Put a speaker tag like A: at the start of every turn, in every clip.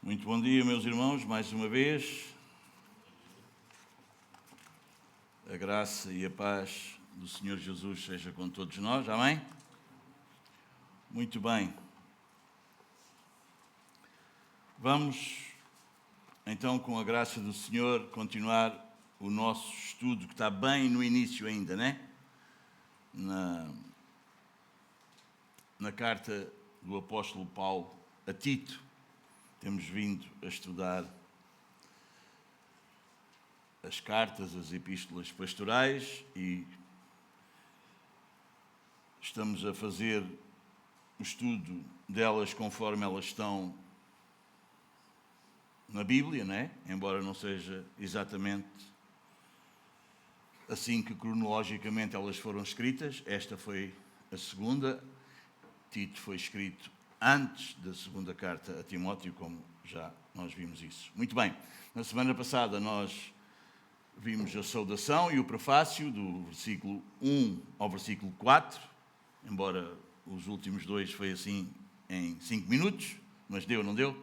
A: Muito bom dia, meus irmãos, mais uma vez. A graça e a paz do Senhor Jesus seja com todos nós, amém? Muito bem. Vamos, então, com a graça do Senhor, continuar o nosso estudo, que está bem no início ainda, né? Na carta do apóstolo Paulo a Tito, temos vindo a estudar as cartas, as epístolas pastorais e estamos a fazer o estudo delas conforme elas estão na Bíblia, né? Embora não seja exatamente assim que cronologicamente elas foram escritas. Esta foi a segunda. Tito foi escrito antes da segunda carta a Timóteo, como já nós vimos isso. Muito bem, na semana passada nós vimos a saudação e o prefácio do versículo 1 ao versículo 4, embora os últimos dois foi assim em 5 minutos, mas deu, não deu?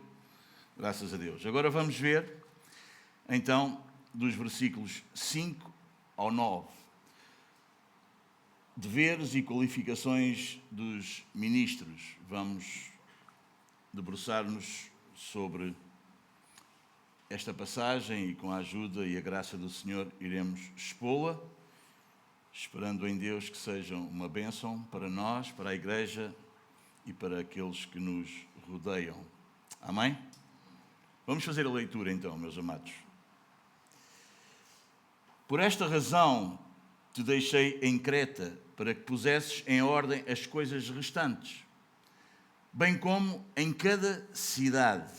A: Graças a Deus. Agora vamos ver, então, dos versículos 5 ao 9. Deveres e qualificações dos ministros. Vamos debruçar-nos sobre esta passagem e com a ajuda e a graça do Senhor iremos expô-la, esperando em Deus que sejam uma bênção para nós, para a Igreja e para aqueles que nos rodeiam. Amém? Vamos fazer a leitura então, meus amados. Por esta razão te deixei em Creta, para que pusesses em ordem as coisas restantes, bem como em cada cidade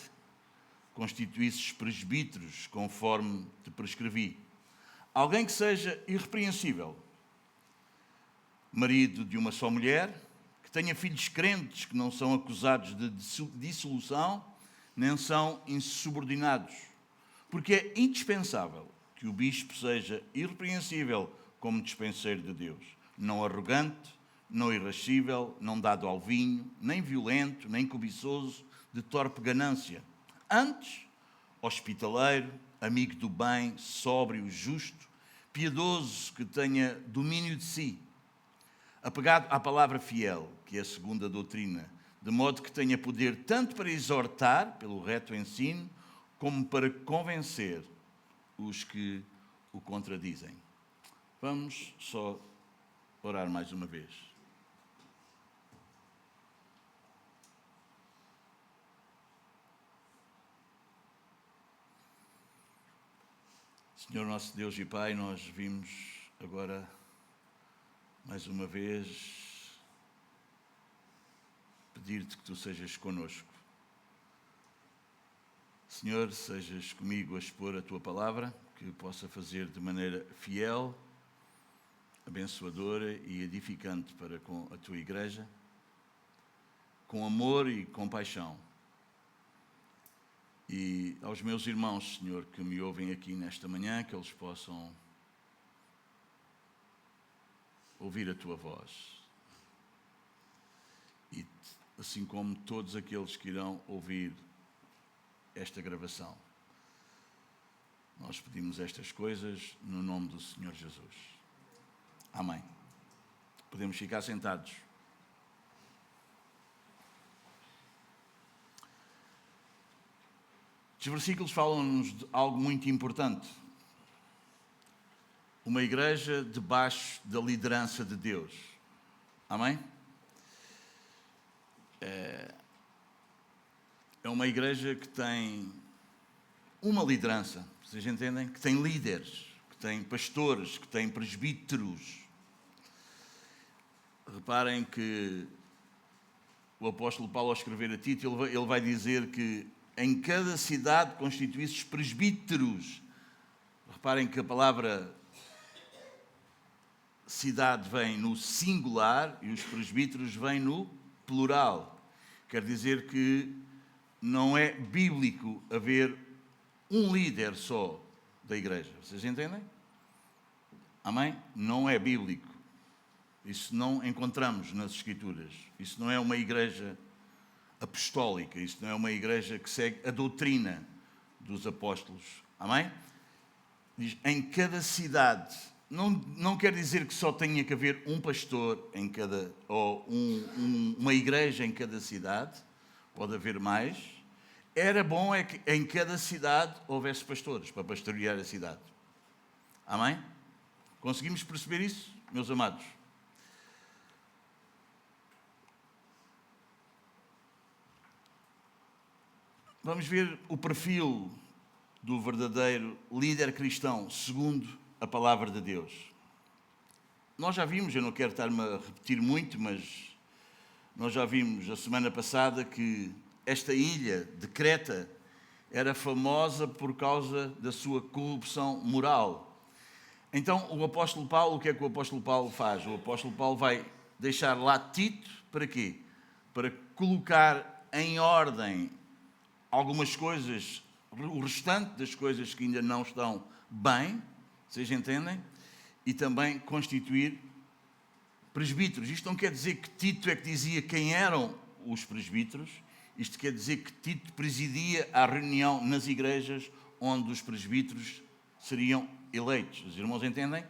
A: constituísses presbíteros, conforme te prescrevi. Alguém que seja irrepreensível, marido de uma só mulher, que tenha filhos crentes que não são acusados de dissolução, nem são insubordinados, porque é indispensável que o bispo seja irrepreensível como dispenseiro de Deus, não arrogante, não irascível, não dado ao vinho, nem violento, nem cobiçoso, de torpe ganância. Antes, hospitaleiro, amigo do bem, sóbrio, justo, piedoso, que tenha domínio de si, apegado à palavra fiel, que é a segunda doutrina, de modo que tenha poder tanto para exortar, pelo reto ensino, como para convencer os que o contradizem. Vamos só orar mais uma vez. Senhor nosso Deus e Pai, nós vimos agora mais uma vez pedir-te que tu sejas conosco. Senhor, sejas comigo a expor a tua palavra, que possa fazer de maneira fiel, abençoadora e edificante para com a tua Igreja, com amor e compaixão. E aos meus irmãos, Senhor, que me ouvem aqui nesta manhã, que eles possam ouvir a tua voz. E assim como todos aqueles que irão ouvir esta gravação. Nós pedimos estas coisas no nome do Senhor Jesus. Amém. Podemos ficar sentados. Estes versículos falam-nos de algo muito importante. Uma igreja debaixo da liderança de Deus. Amém? É uma igreja que tem uma liderança, vocês entendem? Que tem líderes, que tem pastores, que tem presbíteros. Reparem que o apóstolo Paulo, ao escrever a Tito, ele vai dizer que em cada cidade constituísses presbíteros. Reparem que a palavra cidade vem no singular e os presbíteros vêm no plural. Quer dizer que não é bíblico haver um líder só da igreja. Vocês entendem? Amém? Não é bíblico. Isso não encontramos nas Escrituras. Isso não é uma igreja apostólica. Isto não é uma igreja que segue a doutrina dos apóstolos. Amém? Diz, em cada cidade. Não quer dizer que só tenha que haver um pastor em cada, ou uma igreja em cada cidade. Pode haver mais. Era bom é que em cada cidade houvesse pastores para pastorear a cidade. Amém? Conseguimos perceber isso, meus amados? Vamos ver o perfil do verdadeiro líder cristão, segundo a palavra de Deus. Nós já vimos, eu não quero estar-me a repetir muito, mas nós já vimos a semana passada que esta ilha de Creta era famosa por causa da sua corrupção moral. Então, o apóstolo Paulo, o que é que o apóstolo Paulo faz? O apóstolo Paulo vai deixar lá Tito, para quê? Para colocar em ordem algumas coisas, o restante das coisas que ainda não estão bem, vocês entendem? E também constituir presbíteros. Isto não quer dizer que Tito é que dizia quem eram os presbíteros, isto quer dizer que Tito presidia a reunião nas igrejas onde os presbíteros seriam eleitos. Os irmãos entendem?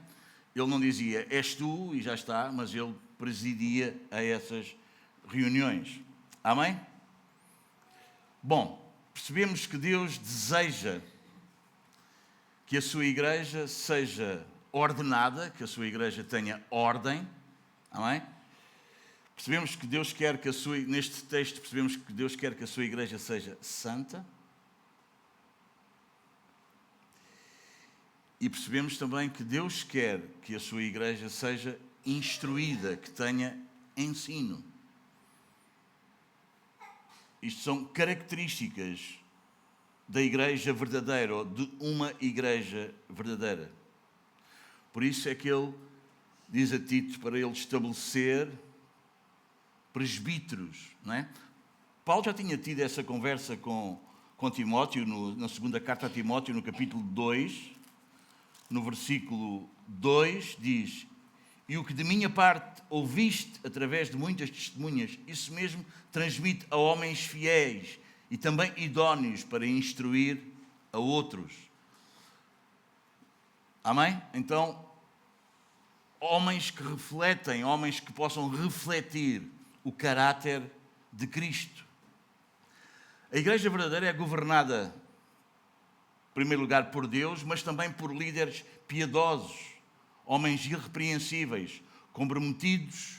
A: Ele não dizia, és tu, e já está, mas ele presidia a essas reuniões. Amém? Bom, percebemos que Deus deseja que a sua igreja seja ordenada, que a sua igreja tenha ordem. Amém? Percebemos que Deus quer que neste texto, percebemos que Deus quer que a sua igreja seja santa. E percebemos também que Deus quer que a sua igreja seja instruída, que tenha ensino. Isto são características da igreja verdadeira, ou de uma igreja verdadeira. Por isso é que ele diz a Tito para ele estabelecer presbíteros, não é? Paulo já tinha tido essa conversa com Timóteo, na segunda carta a Timóteo, no capítulo 2, no versículo 2, diz: e o que de minha parte ouviste através de muitas testemunhas, isso mesmo transmite a homens fiéis e também idóneos para instruir a outros. Amém? Então, homens que refletem, homens que possam refletir o caráter de Cristo. A igreja verdadeira é governada, em primeiro lugar, por Deus, mas também por líderes piedosos, homens irrepreensíveis, comprometidos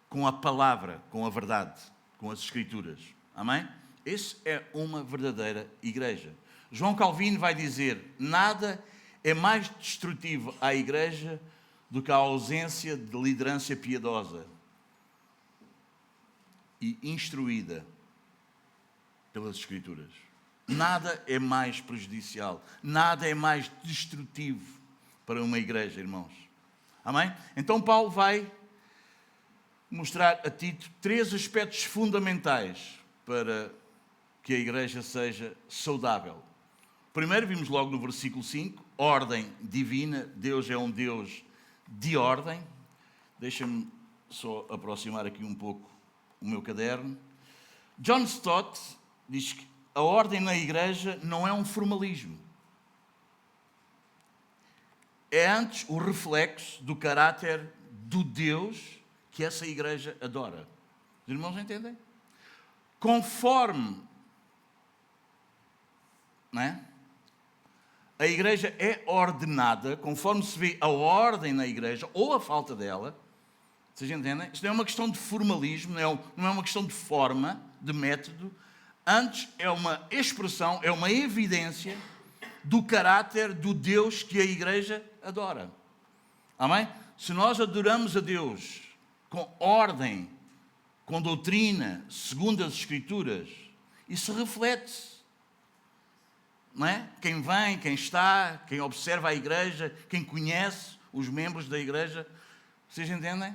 A: com a palavra, com a verdade, com as Escrituras. Amém? Essa é uma verdadeira igreja. João Calvino vai dizer: nada é mais destrutivo à igreja do que a ausência de liderança piedosa e instruída pelas Escrituras. Nada é mais prejudicial, nada é mais destrutivo para uma igreja, irmãos. Amém? Então Paulo vai mostrar a Tito 3 aspectos fundamentais para que a igreja seja saudável. Primeiro, vimos logo no versículo 5, ordem divina. Deus é um Deus de ordem. Deixa-me só aproximar aqui um pouco o meu caderno. John Stott diz que a ordem na igreja não é um formalismo. É antes o reflexo do caráter do Deus que essa igreja adora. Os irmãos entendem? Conforme, não é? A igreja é ordenada, conforme se vê a ordem na igreja, ou a falta dela. Vocês entendem? Isto não é uma questão de formalismo, não é uma questão de forma, de método. Antes é uma expressão, é uma evidência do caráter do Deus que a igreja adora. Amém? Se nós adoramos a Deus com ordem, com doutrina, segundo as Escrituras, isso reflete-se. Não é? Quem vem, quem está, quem observa a igreja, quem conhece os membros da igreja, vocês entendem?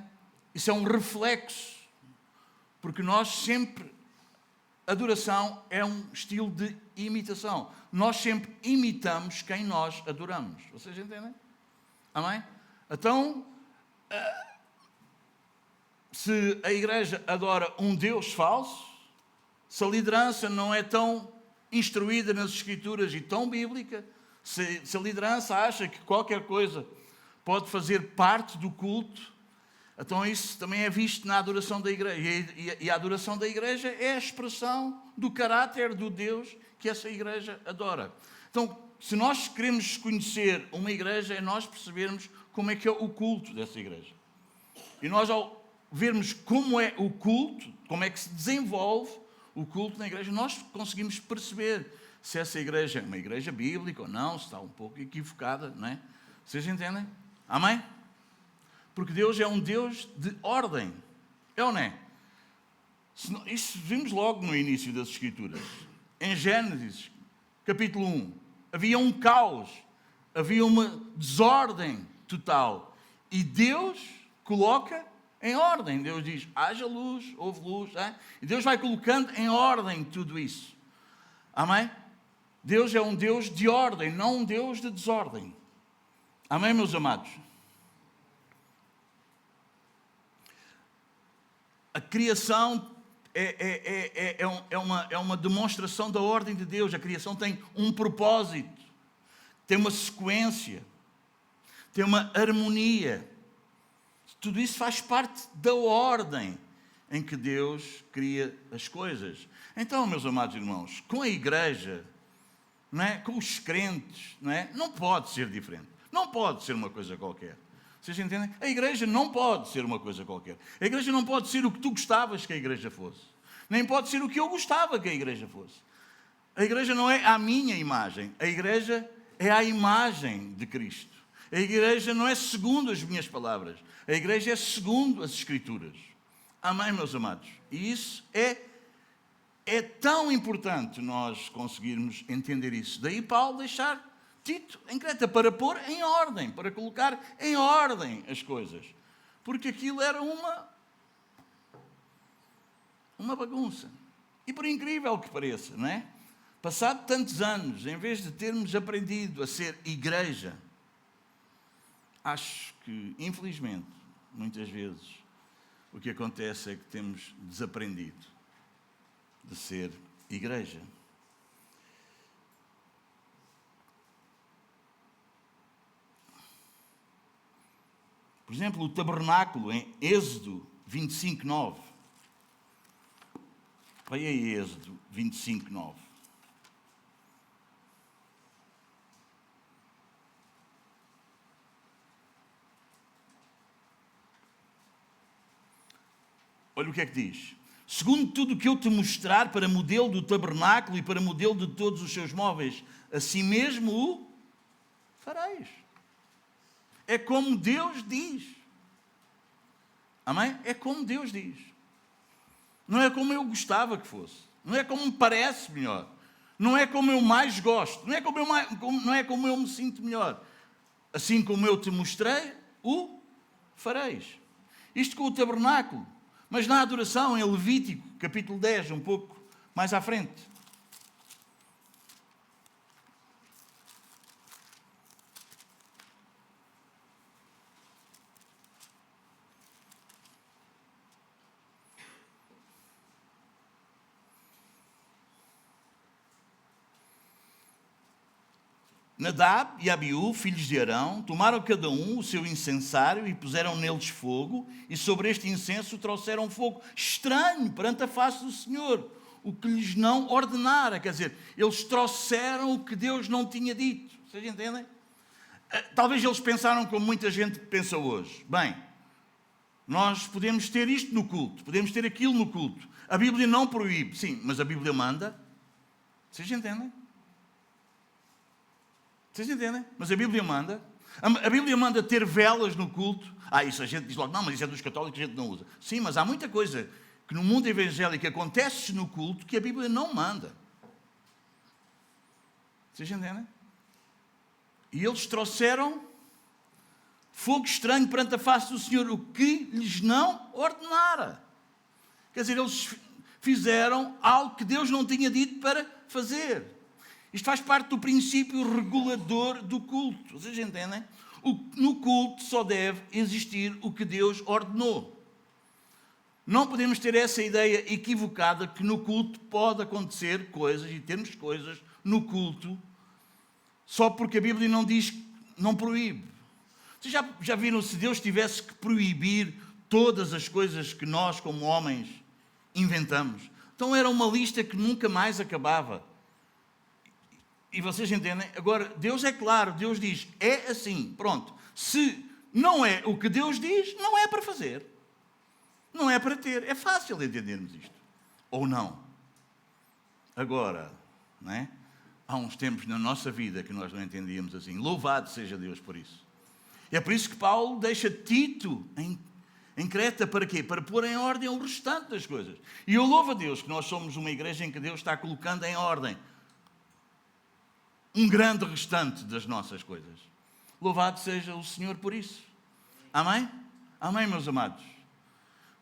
A: Isso é um reflexo, porque nós sempre, adoração é um estilo de imitação. Nós sempre imitamos quem nós adoramos. Vocês entendem? Amém? Então, se a igreja adora um Deus falso, se a liderança não é tão instruída nas Escrituras e tão bíblica, se a liderança acha que qualquer coisa pode fazer parte do culto, então isso também é visto na adoração da igreja. E a adoração da igreja é a expressão do caráter do Deus que essa igreja adora. Então, se nós queremos conhecer uma igreja, é nós percebermos como é que é o culto dessa igreja. E nós, ao vermos como é o culto, como é que se desenvolve o culto na igreja, nós conseguimos perceber se essa igreja é uma igreja bíblica ou não, se está um pouco equivocada, não é? Vocês entendem? Amém? Porque Deus é um Deus de ordem. É ou não é? Isso vimos logo no início das Escrituras. Em Gênesis, capítulo 1, havia um caos, havia uma desordem total. E Deus coloca em ordem. Deus diz, haja luz, houve luz. E Deus vai colocando em ordem tudo isso. Amém? Deus é um Deus de ordem, não um Deus de desordem. Amém, meus amados? A criação é uma demonstração da ordem de Deus. A criação tem um propósito, tem uma sequência, tem uma harmonia. Tudo isso faz parte da ordem em que Deus cria as coisas. Então, meus amados irmãos, com a igreja, não é? Com os crentes, não pode ser diferente. Não pode ser uma coisa qualquer. Vocês entendem? A igreja não pode ser uma coisa qualquer. A igreja não pode ser o que tu gostavas que a igreja fosse. Nem pode ser o que eu gostava que a igreja fosse. A igreja não é a minha imagem. A igreja é a imagem de Cristo. A igreja não é segundo as minhas palavras. A igreja é segundo as Escrituras. Amém, meus amados? E isso é tão importante nós conseguirmos entender isso. Daí Paulo deixar Tito em Creta para pôr em ordem, para colocar em ordem as coisas. Porque aquilo era uma bagunça. E por incrível que pareça, não é? Passado tantos anos, em vez de termos aprendido a ser igreja, acho que, infelizmente, muitas vezes, o que acontece é que temos desaprendido de ser igreja. Por exemplo, o tabernáculo em Êxodo 25, 9. Vai aí Êxodo 25, 9. Olha o que é que diz. Segundo tudo o que eu te mostrar para modelo do tabernáculo e para modelo de todos os seus móveis, assim mesmo o fareis. É como Deus diz. Amém? É como Deus diz. Não é como eu gostava que fosse. Não é como me parece melhor. Não é como eu mais gosto. Não é como eu me sinto melhor. Assim como eu te mostrei, o fareis. Isto com o tabernáculo. Mas na adoração, em Levítico, capítulo 10, um pouco mais à frente. Nadab e Abiú, filhos de Arão, tomaram cada um o seu incensário e puseram neles fogo, e sobre este incenso trouxeram fogo estranho perante a face do Senhor, o que lhes não ordenara. Quer dizer, eles trouxeram o que Deus não tinha dito. Vocês entendem? Talvez eles pensaram como muita gente pensa hoje. Bem, nós podemos ter isto no culto, podemos ter aquilo no culto. A Bíblia não proíbe, sim, mas a Bíblia manda. Vocês entendem? Vocês entendem? Mas a Bíblia manda. A Bíblia manda ter velas no culto. Isso a gente diz logo, não, mas isso é dos católicos, a gente não usa. Sim, mas há muita coisa que no mundo evangélico acontece no culto que a Bíblia não manda. Vocês entendem? E eles trouxeram fogo estranho perante a face do Senhor, o que lhes não ordenara. Quer dizer, eles fizeram algo que Deus não tinha dito para fazer. Isto faz parte do princípio regulador do culto. Vocês entendem? No culto só deve existir o que Deus ordenou. Não podemos ter essa ideia equivocada que no culto pode acontecer coisas e termos coisas no culto só porque a Bíblia não diz, não proíbe. Vocês já viram, se Deus tivesse que proibir todas as coisas que nós, como homens, inventamos? Então era uma lista que nunca mais acabava. E vocês entendem? Agora, Deus é claro, Deus diz, é assim, pronto. Se não é o que Deus diz, não é para fazer. Não é para ter. É fácil entendermos isto. Ou não. Agora, não é? Há uns tempos na nossa vida que nós não entendíamos assim. Louvado seja Deus por isso. É por isso que Paulo deixa Tito em Creta, para quê? Para pôr em ordem o restante das coisas. E eu louvo a Deus que nós somos uma igreja em que Deus está colocando em ordem um grande restante das nossas coisas. Louvado seja o Senhor por isso. Amém? Amém, meus amados?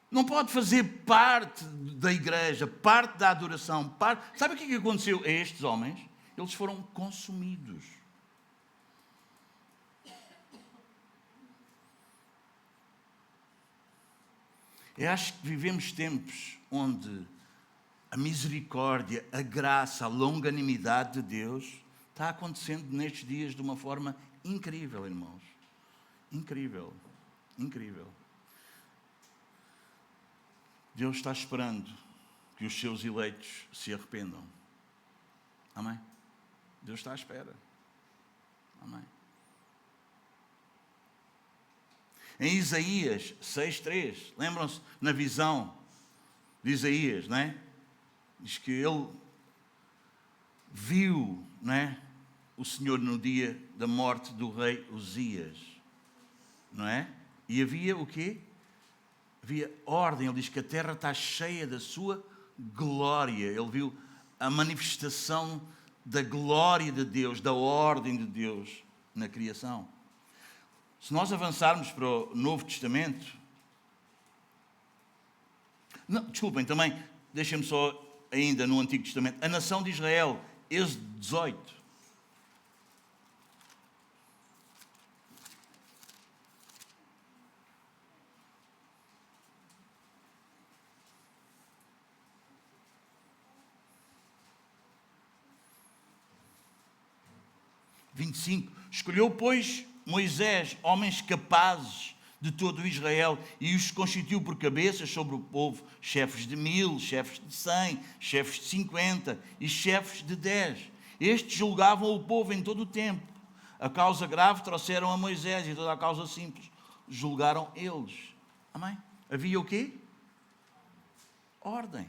A: Não pode fazer parte da igreja, parte da adoração, parte... Sabe o que é que aconteceu a estes homens? Eles foram consumidos. Eu acho que vivemos tempos onde a misericórdia, a graça, a longanimidade de Deus está acontecendo nestes dias de uma forma incrível, irmãos. Incrível. Incrível. Deus está esperando que os seus eleitos se arrependam. Amém? Deus está à espera. Amém? Em Isaías 6,3, lembram-se na visão de Isaías, não é? Diz que ele viu, não é? O Senhor no dia da morte do rei Uzias, não é? E havia o quê? Havia ordem. Ele diz que a terra está cheia da sua glória. Ele viu a manifestação da glória de Deus, da ordem de Deus na criação. Se nós avançarmos para o Novo Testamento... Não, desculpem, também, deixem-me só ainda no Antigo Testamento. A nação de Israel, Êxodo 18. Escolheu, pois, Moisés, homens capazes de todo o Israel, e os constituiu por cabeças sobre o povo, chefes de 1000, chefes de 100, chefes de 50 e chefes de 10. Estes julgavam o povo em todo o tempo. A causa grave trouxeram a Moisés, e toda a causa simples julgaram eles. Amém? Havia o quê? Ordem.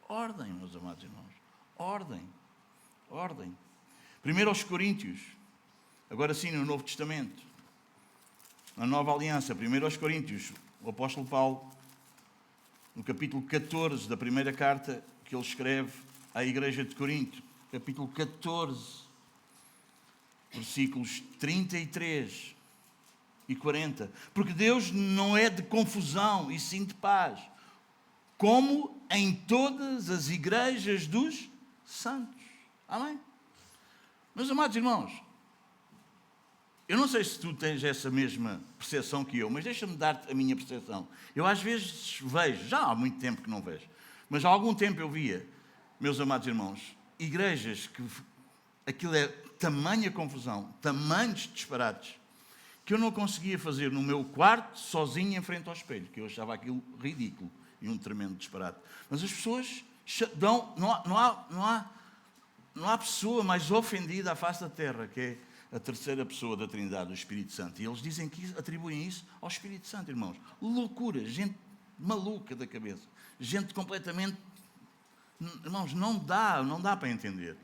A: Ordem, meus amados irmãos. Ordem. Ordem. 1 Coríntios, agora sim no Novo Testamento, na Nova Aliança, 1 Coríntios, o apóstolo Paulo, no capítulo 14 da primeira carta que ele escreve à igreja de Corinto, capítulo 14, versículos 33 e 40. Porque Deus não é de confusão, e sim de paz, como em todas as igrejas dos santos. Amém? Meus amados irmãos, eu não sei se tu tens essa mesma percepção que eu, mas deixa-me dar-te a minha percepção. Eu às vezes vejo, já há muito tempo que não vejo, mas há algum tempo eu via, meus amados irmãos, igrejas que aquilo é tamanha confusão, tamanhos disparates, que eu não conseguia fazer no meu quarto, sozinho, em frente ao espelho, que eu achava aquilo ridículo e um tremendo disparate. Mas as pessoas não há pessoa mais ofendida à face da terra, que é a terceira pessoa da Trindade, o Espírito Santo. E eles dizem que atribuem isso ao Espírito Santo, irmãos. Loucura, gente maluca da cabeça. Gente completamente... Irmãos, não dá para entender.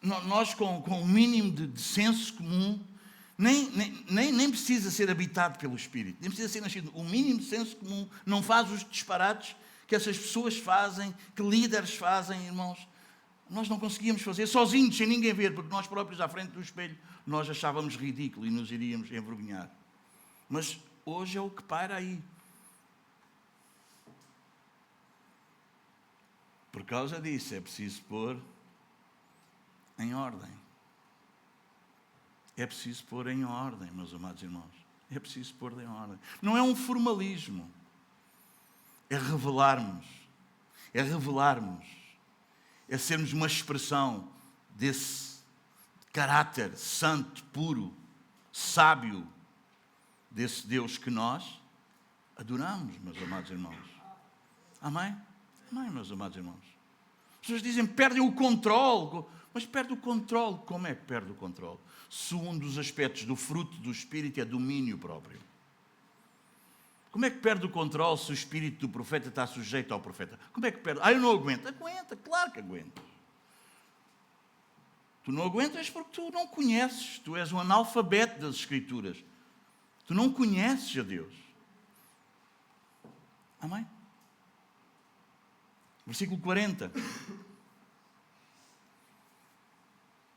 A: Nós, com o mínimo de senso comum, nem precisa ser habitado pelo Espírito, nem precisa ser nascido. O mínimo de senso comum não faz os disparates que essas pessoas fazem, que líderes fazem, irmãos. Nós não conseguíamos fazer sozinhos, sem ninguém ver, porque nós próprios, à frente do espelho, nós achávamos ridículo e nos iríamos envergonhar. Mas hoje é o que paira aí. Por causa disso, é preciso pôr em ordem. É preciso pôr em ordem, meus amados irmãos. É preciso pôr em ordem. Não é um formalismo. é revelarmos, é sermos uma expressão desse caráter santo, puro, sábio, desse Deus que nós adoramos, meus amados irmãos. Amém? Amém, meus amados irmãos. As pessoas dizem, perdem o controle. Mas perde o controle. Como é que perde o controle? Se um dos aspectos do fruto do Espírito é domínio próprio. Como é que perde o controle se o espírito do profeta está sujeito ao profeta? Como é que perde? Eu não aguento. Aguenta, claro que aguenta. Tu não aguentas porque tu não conheces. Tu és um analfabeto das Escrituras. Tu não conheces a Deus. Amém? Versículo 40.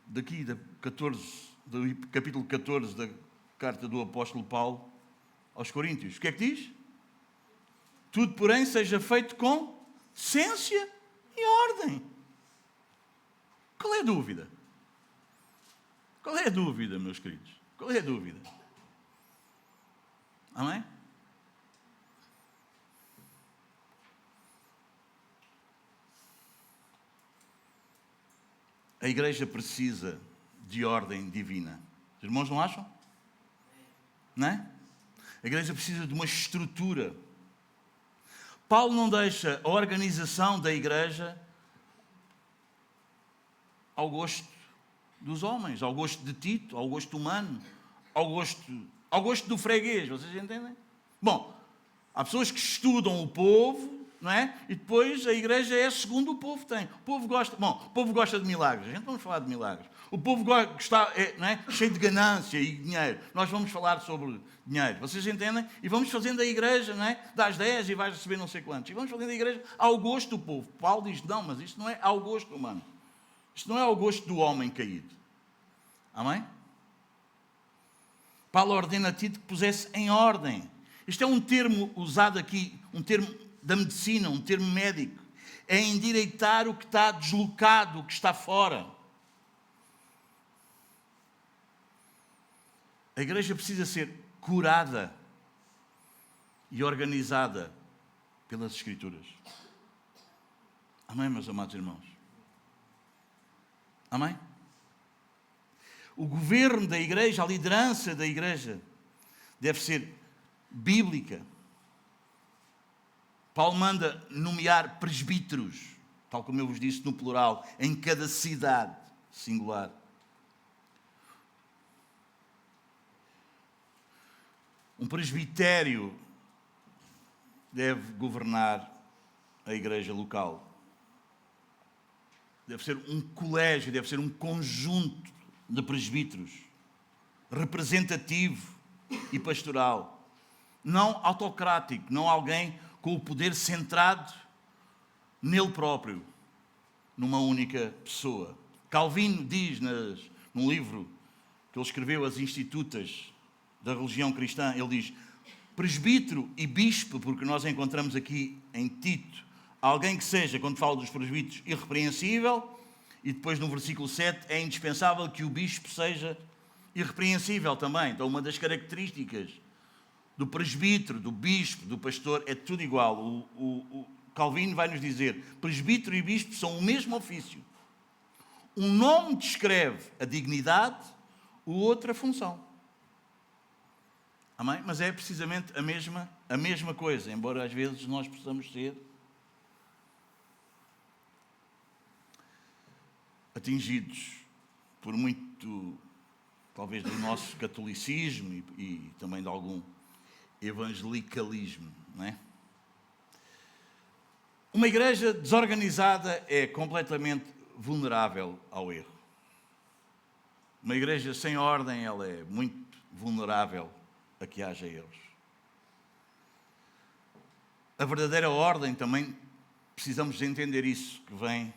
A: Daqui, do capítulo 14 da carta do apóstolo Paulo aos Coríntios. O que é que diz? Tudo, porém, seja feito com ciência e ordem. Qual é a dúvida? Qual é a dúvida, meus queridos? Qual é a dúvida? Amém? A igreja precisa de ordem divina. Os irmãos não acham? Não é? A igreja precisa de uma estrutura. Paulo não deixa a organização da igreja ao gosto dos homens, ao gosto de Tito, ao gosto humano, ao gosto do freguês. Vocês entendem? Bom, há pessoas que estudam o povo, não é? E depois a igreja é segundo o povo tem. O povo gosta de milagres. A gente vamos falar de milagres. O povo não é? Cheio de ganância e dinheiro. Nós vamos falar sobre dinheiro. Vocês entendem? E vamos fazendo a igreja, não é? Dás 10 e vais receber não sei quantos. E vamos fazendo a igreja ao gosto do povo. Paulo diz, não, mas isto não é ao gosto humano. Isto não é ao gosto do homem caído. Amém? Paulo ordena a Tito que pusesse em ordem. Isto é um termo usado aqui, um termo da medicina, um termo médico. É endireitar o que está deslocado, o que está fora. A igreja precisa ser curada e organizada pelas Escrituras. Amém, meus amados irmãos? Amém? O governo da igreja, a liderança da igreja, deve ser bíblica. Paulo manda nomear presbíteros, tal como eu vos disse no plural, em cada cidade singular. Um presbitério deve governar a igreja local. Deve ser um colégio, deve ser um conjunto de presbíteros, representativo e pastoral. Não autocrático, não alguém com o poder centrado nele próprio, numa única pessoa. Calvino diz num livro que ele escreveu, As Institutas da Religião Cristã, ele diz, presbítero e bispo, porque nós encontramos aqui em Tito, alguém que seja, quando fala dos presbíteros, irrepreensível, e depois no versículo 7, é indispensável que o bispo seja irrepreensível também. Então uma das características do presbítero, do bispo, do pastor, é tudo igual. O Calvino vai nos dizer, presbítero e bispo são o mesmo ofício. Um nome descreve a dignidade, o outro a função. Amém? Mas é precisamente a mesma coisa, embora às vezes nós possamos ser atingidos por muito, talvez, do nosso catolicismo e também de algum evangelicalismo, não é? Uma igreja desorganizada é completamente vulnerável ao erro. Uma igreja sem ordem, ela é muito vulnerável a que haja erros. A verdadeira ordem também, precisamos entender isso, que vem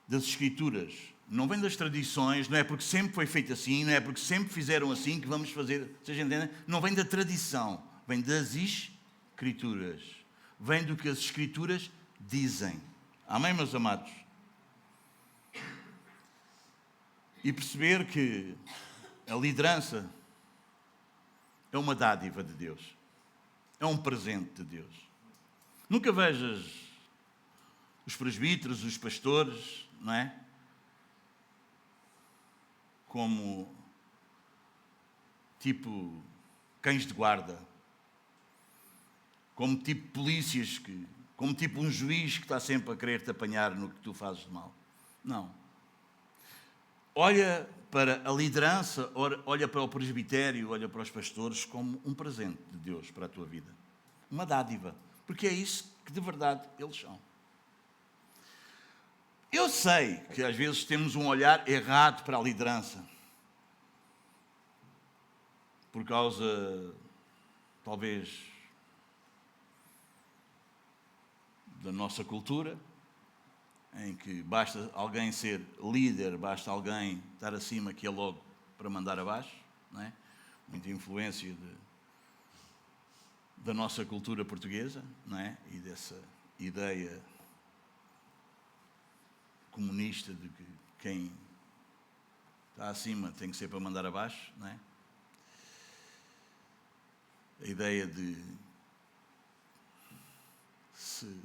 A: das Escrituras. Não vem das tradições, não é porque sempre foi feito assim, não é porque sempre fizeram assim que vamos fazer. Vocês entendem? Não vem da tradição, vem das Escrituras. Vem do que as Escrituras dizem. Amém, meus amados? E perceber que a liderança é uma dádiva de Deus. É um presente de Deus. Nunca vejas os presbíteros, os pastores, não é? Como tipo cães de guarda, como tipo polícias, como tipo um juiz que está sempre a querer te apanhar no que tu fazes de mal. Não. Olha para a liderança, olha para o presbitério, olha para os pastores como um presente de Deus para a tua vida. Uma dádiva. Porque é isso que de verdade eles são. Eu sei que às vezes temos um olhar errado para a liderança. Por causa, talvez, da nossa cultura, em que basta alguém ser líder, basta alguém estar acima que é logo para mandar abaixo, não é? Muita influência da nossa cultura portuguesa, não é? E dessa ideia comunista de que quem está acima tem que ser para mandar abaixo, não é? A ideia de se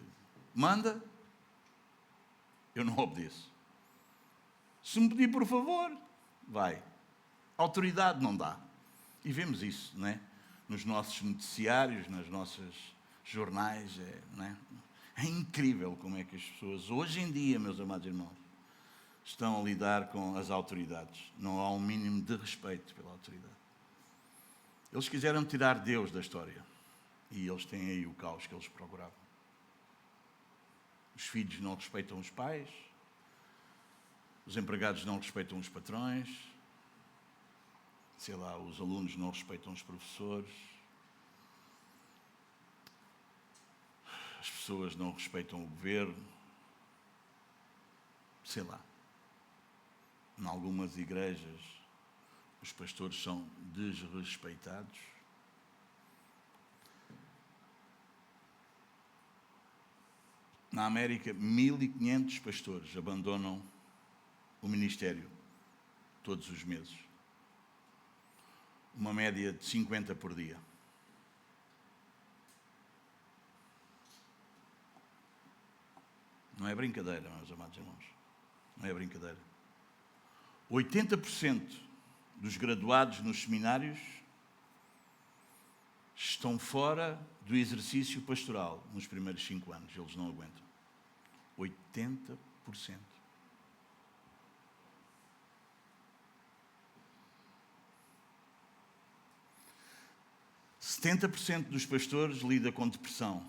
A: manda, eu não obedeço. Se me pedir por favor, vai. Autoridade não dá. E vemos isso, não é? Nos nossos noticiários, nas nossas jornais, não é? É incrível como é que as pessoas, hoje em dia, meus amados irmãos, estão a lidar com as autoridades. Não há um mínimo de respeito pela autoridade. Eles quiseram tirar Deus da história. E eles têm aí o caos que eles procuravam. Os filhos não respeitam os pais. Os empregados não respeitam os patrões. Sei lá, os alunos não respeitam os professores. As pessoas não respeitam o governo. Sei lá. Em algumas igrejas, os pastores são desrespeitados. Na América, 1.500 pastores abandonam o ministério todos os meses. Uma média de 50 por dia. Não é brincadeira, meus amados irmãos. Não é brincadeira. 80% dos graduados nos seminários estão fora do exercício pastoral nos primeiros 5 anos. Eles não aguentam. 80%. 70% dos pastores lida com depressão.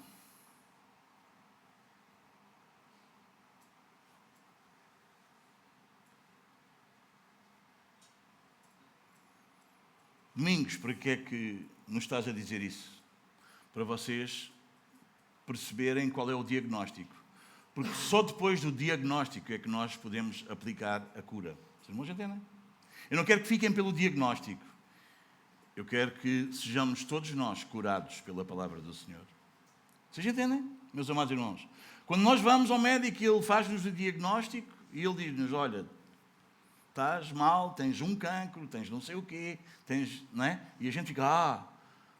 A: Domingos, para que é que nos estás a dizer isso? Para vocês perceberem qual é o diagnóstico. Porque só depois do diagnóstico é que nós podemos aplicar a cura. Vocês não entendem? Eu não quero que fiquem pelo diagnóstico. Eu quero que sejamos todos nós curados pela palavra do Senhor. Vocês entendem, meus amados irmãos? Quando nós vamos ao médico e ele faz-nos o diagnóstico e ele diz-nos, olha, estás mal, tens um cancro, tens não sei o quê, tens, não é? E a gente fica,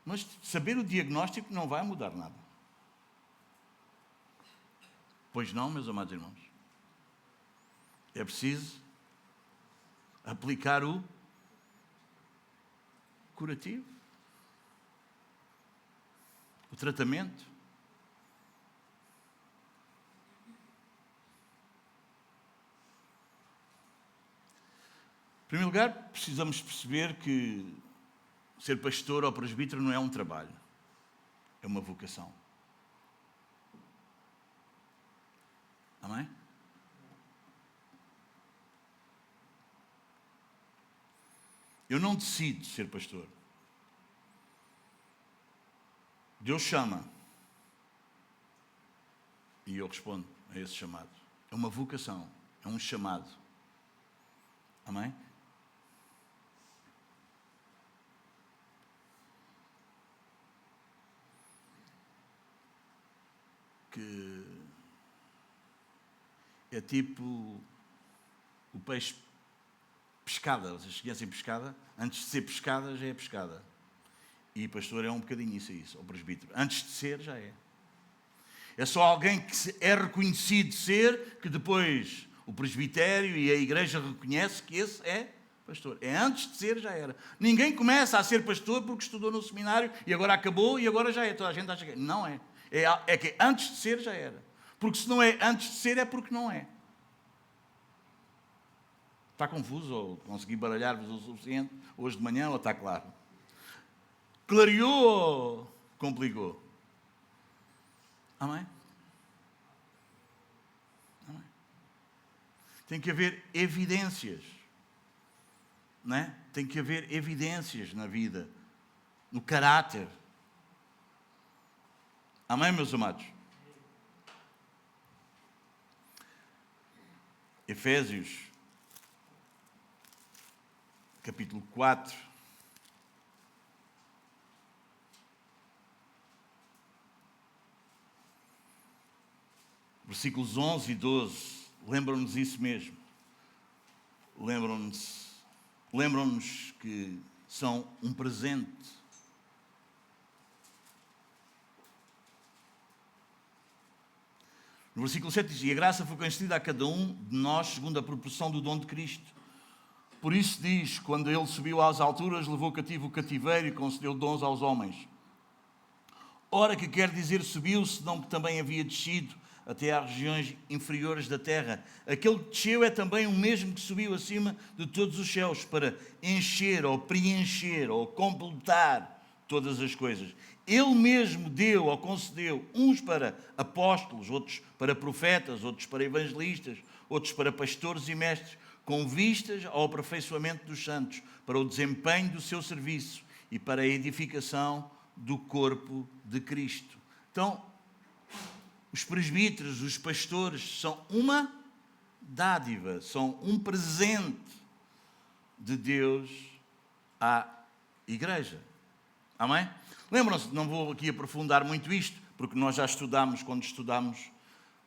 A: mas saber o diagnóstico não vai mudar nada. Pois não, meus amados irmãos. É preciso aplicar o curativo, o tratamento. Em primeiro lugar, precisamos perceber que ser pastor ou presbítero não é um trabalho, é uma vocação. Amém? Eu não decido ser pastor. Deus chama. E eu respondo a esse chamado. É uma vocação, é um chamado. Amém? Que é tipo o peixe pescada. Vocês conhecem pescada? Antes de ser pescada, já é pescada. E pastor é um bocadinho isso, ou presbítero. Antes de ser, já é. É só alguém que é reconhecido ser, que depois o presbitério e a igreja reconhece que esse é pastor. É antes de ser, já era. Ninguém começa a ser pastor porque estudou no seminário e agora acabou e agora já é. Toda a gente acha que não é. É que antes de ser, já era. Porque se não é antes de ser, é porque não é. Está confuso ou consegui baralhar-vos o suficiente hoje de manhã ou está claro? Clareou ou complicou? Amém? Amém? Tem que haver evidências. Não é? Tem que haver evidências na vida, no caráter. Amém, meus amados? Efésios, capítulo 4. Versículos 11 e 12. Lembram-nos isso mesmo. Lembram-nos que são um presente. No versículo 7 diz: e a graça foi concedida a cada um de nós segundo a proporção do dom de Cristo. Por isso diz, quando ele subiu às alturas, levou cativo o cativeiro e concedeu dons aos homens. Ora, que quer dizer subiu, senão que também havia descido até às regiões inferiores da terra. Aquele que desceu é também o mesmo que subiu acima de todos os céus, para encher, ou preencher, ou completar todas as coisas. Ele mesmo deu ou concedeu uns para apóstolos, outros para profetas, outros para evangelistas, outros para pastores e mestres, com vistas ao aperfeiçoamento dos santos, para o desempenho do seu serviço e para a edificação do corpo de Cristo. Então, os presbíteros, os pastores, são uma dádiva, são um presente de Deus à igreja. Amém? Lembram-se, não vou aqui aprofundar muito isto, porque nós já estudámos quando estudámos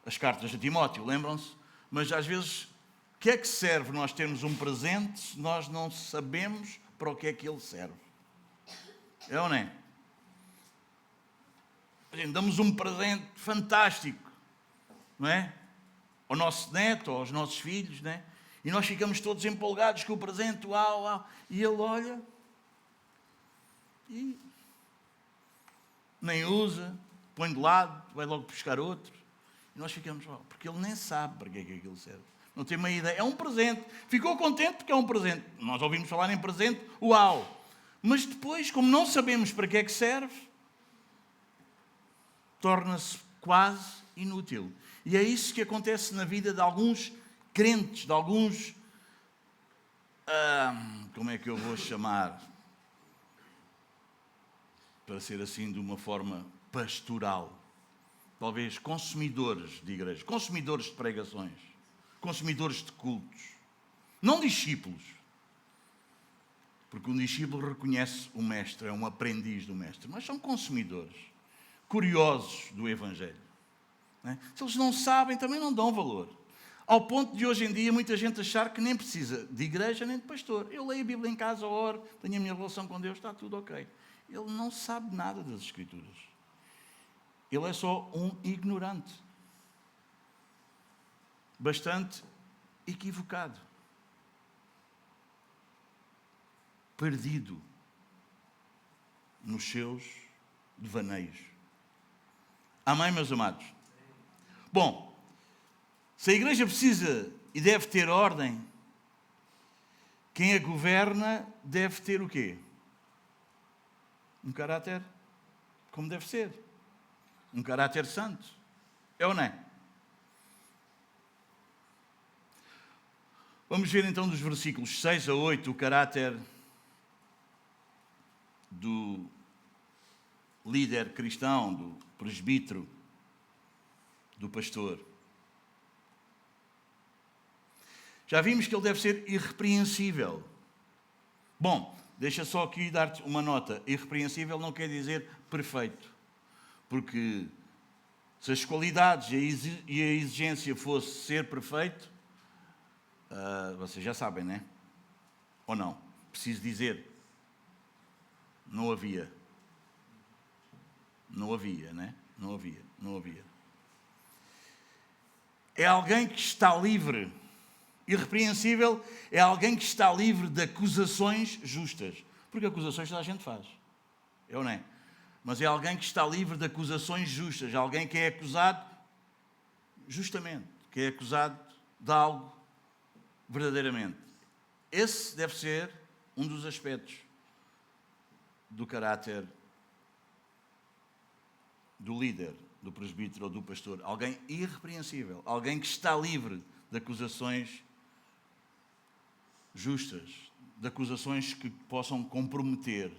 A: as cartas de Timóteo, lembram-se? Mas às vezes, o que é que serve nós termos um presente se nós não sabemos para o que é que ele serve? É ou não é? Damos um presente fantástico, não é? Ao nosso neto, aos nossos filhos, não é? E nós ficamos todos empolgados com o presente, uau, uau. E ele olha e nem usa, põe de lado, vai logo buscar outro. E nós ficamos, uau, porque ele nem sabe para que é que aquilo serve. Não tem uma ideia. É um presente. Ficou contente porque é um presente. Nós ouvimos falar em presente, uau. Mas depois, como não sabemos para que é que serve, torna-se quase inútil. E é isso que acontece na vida de alguns crentes, de alguns, como é que eu vou chamar? Para ser assim de uma forma pastoral. Talvez consumidores de igrejas, consumidores de pregações, consumidores de cultos. Não discípulos. Porque um discípulo reconhece o mestre, é um aprendiz do mestre. Mas são consumidores. Curiosos do Evangelho. Né? Se eles não sabem, também não dão valor. Ao ponto de hoje em dia muita gente achar que nem precisa de igreja nem de pastor. Eu leio a Bíblia em casa, oro, tenho a minha relação com Deus, está tudo ok. Ele não sabe nada das Escrituras. Ele é só um ignorante. Bastante equivocado. Perdido nos seus devaneios. Amém, meus amados? Bom, se a igreja precisa e deve ter ordem, quem a governa deve ter o quê? Um caráter como deve ser. Um caráter santo. É ou não é? Vamos ver então dos versículos 6 a 8 o caráter do líder cristão, do presbítero, do pastor. Já vimos que ele deve ser irrepreensível. Bom, deixa só aqui dar-te uma nota. Irrepreensível não quer dizer perfeito. Porque se as qualidades e a exigência fosse ser perfeito, vocês já sabem, não é? Ou não? Preciso dizer. Não havia. Não havia, né? Não havia. é alguém que está livre. Irrepreensível é alguém que está livre de acusações justas. Porque acusações toda a gente faz. Eu não é. Mas é alguém que está livre de acusações justas. Alguém que é acusado justamente. Que é acusado de algo verdadeiramente. Esse deve ser um dos aspectos do caráter do líder, do presbítero ou do pastor. Alguém irrepreensível. Alguém que está livre de acusações justas, de acusações que possam comprometer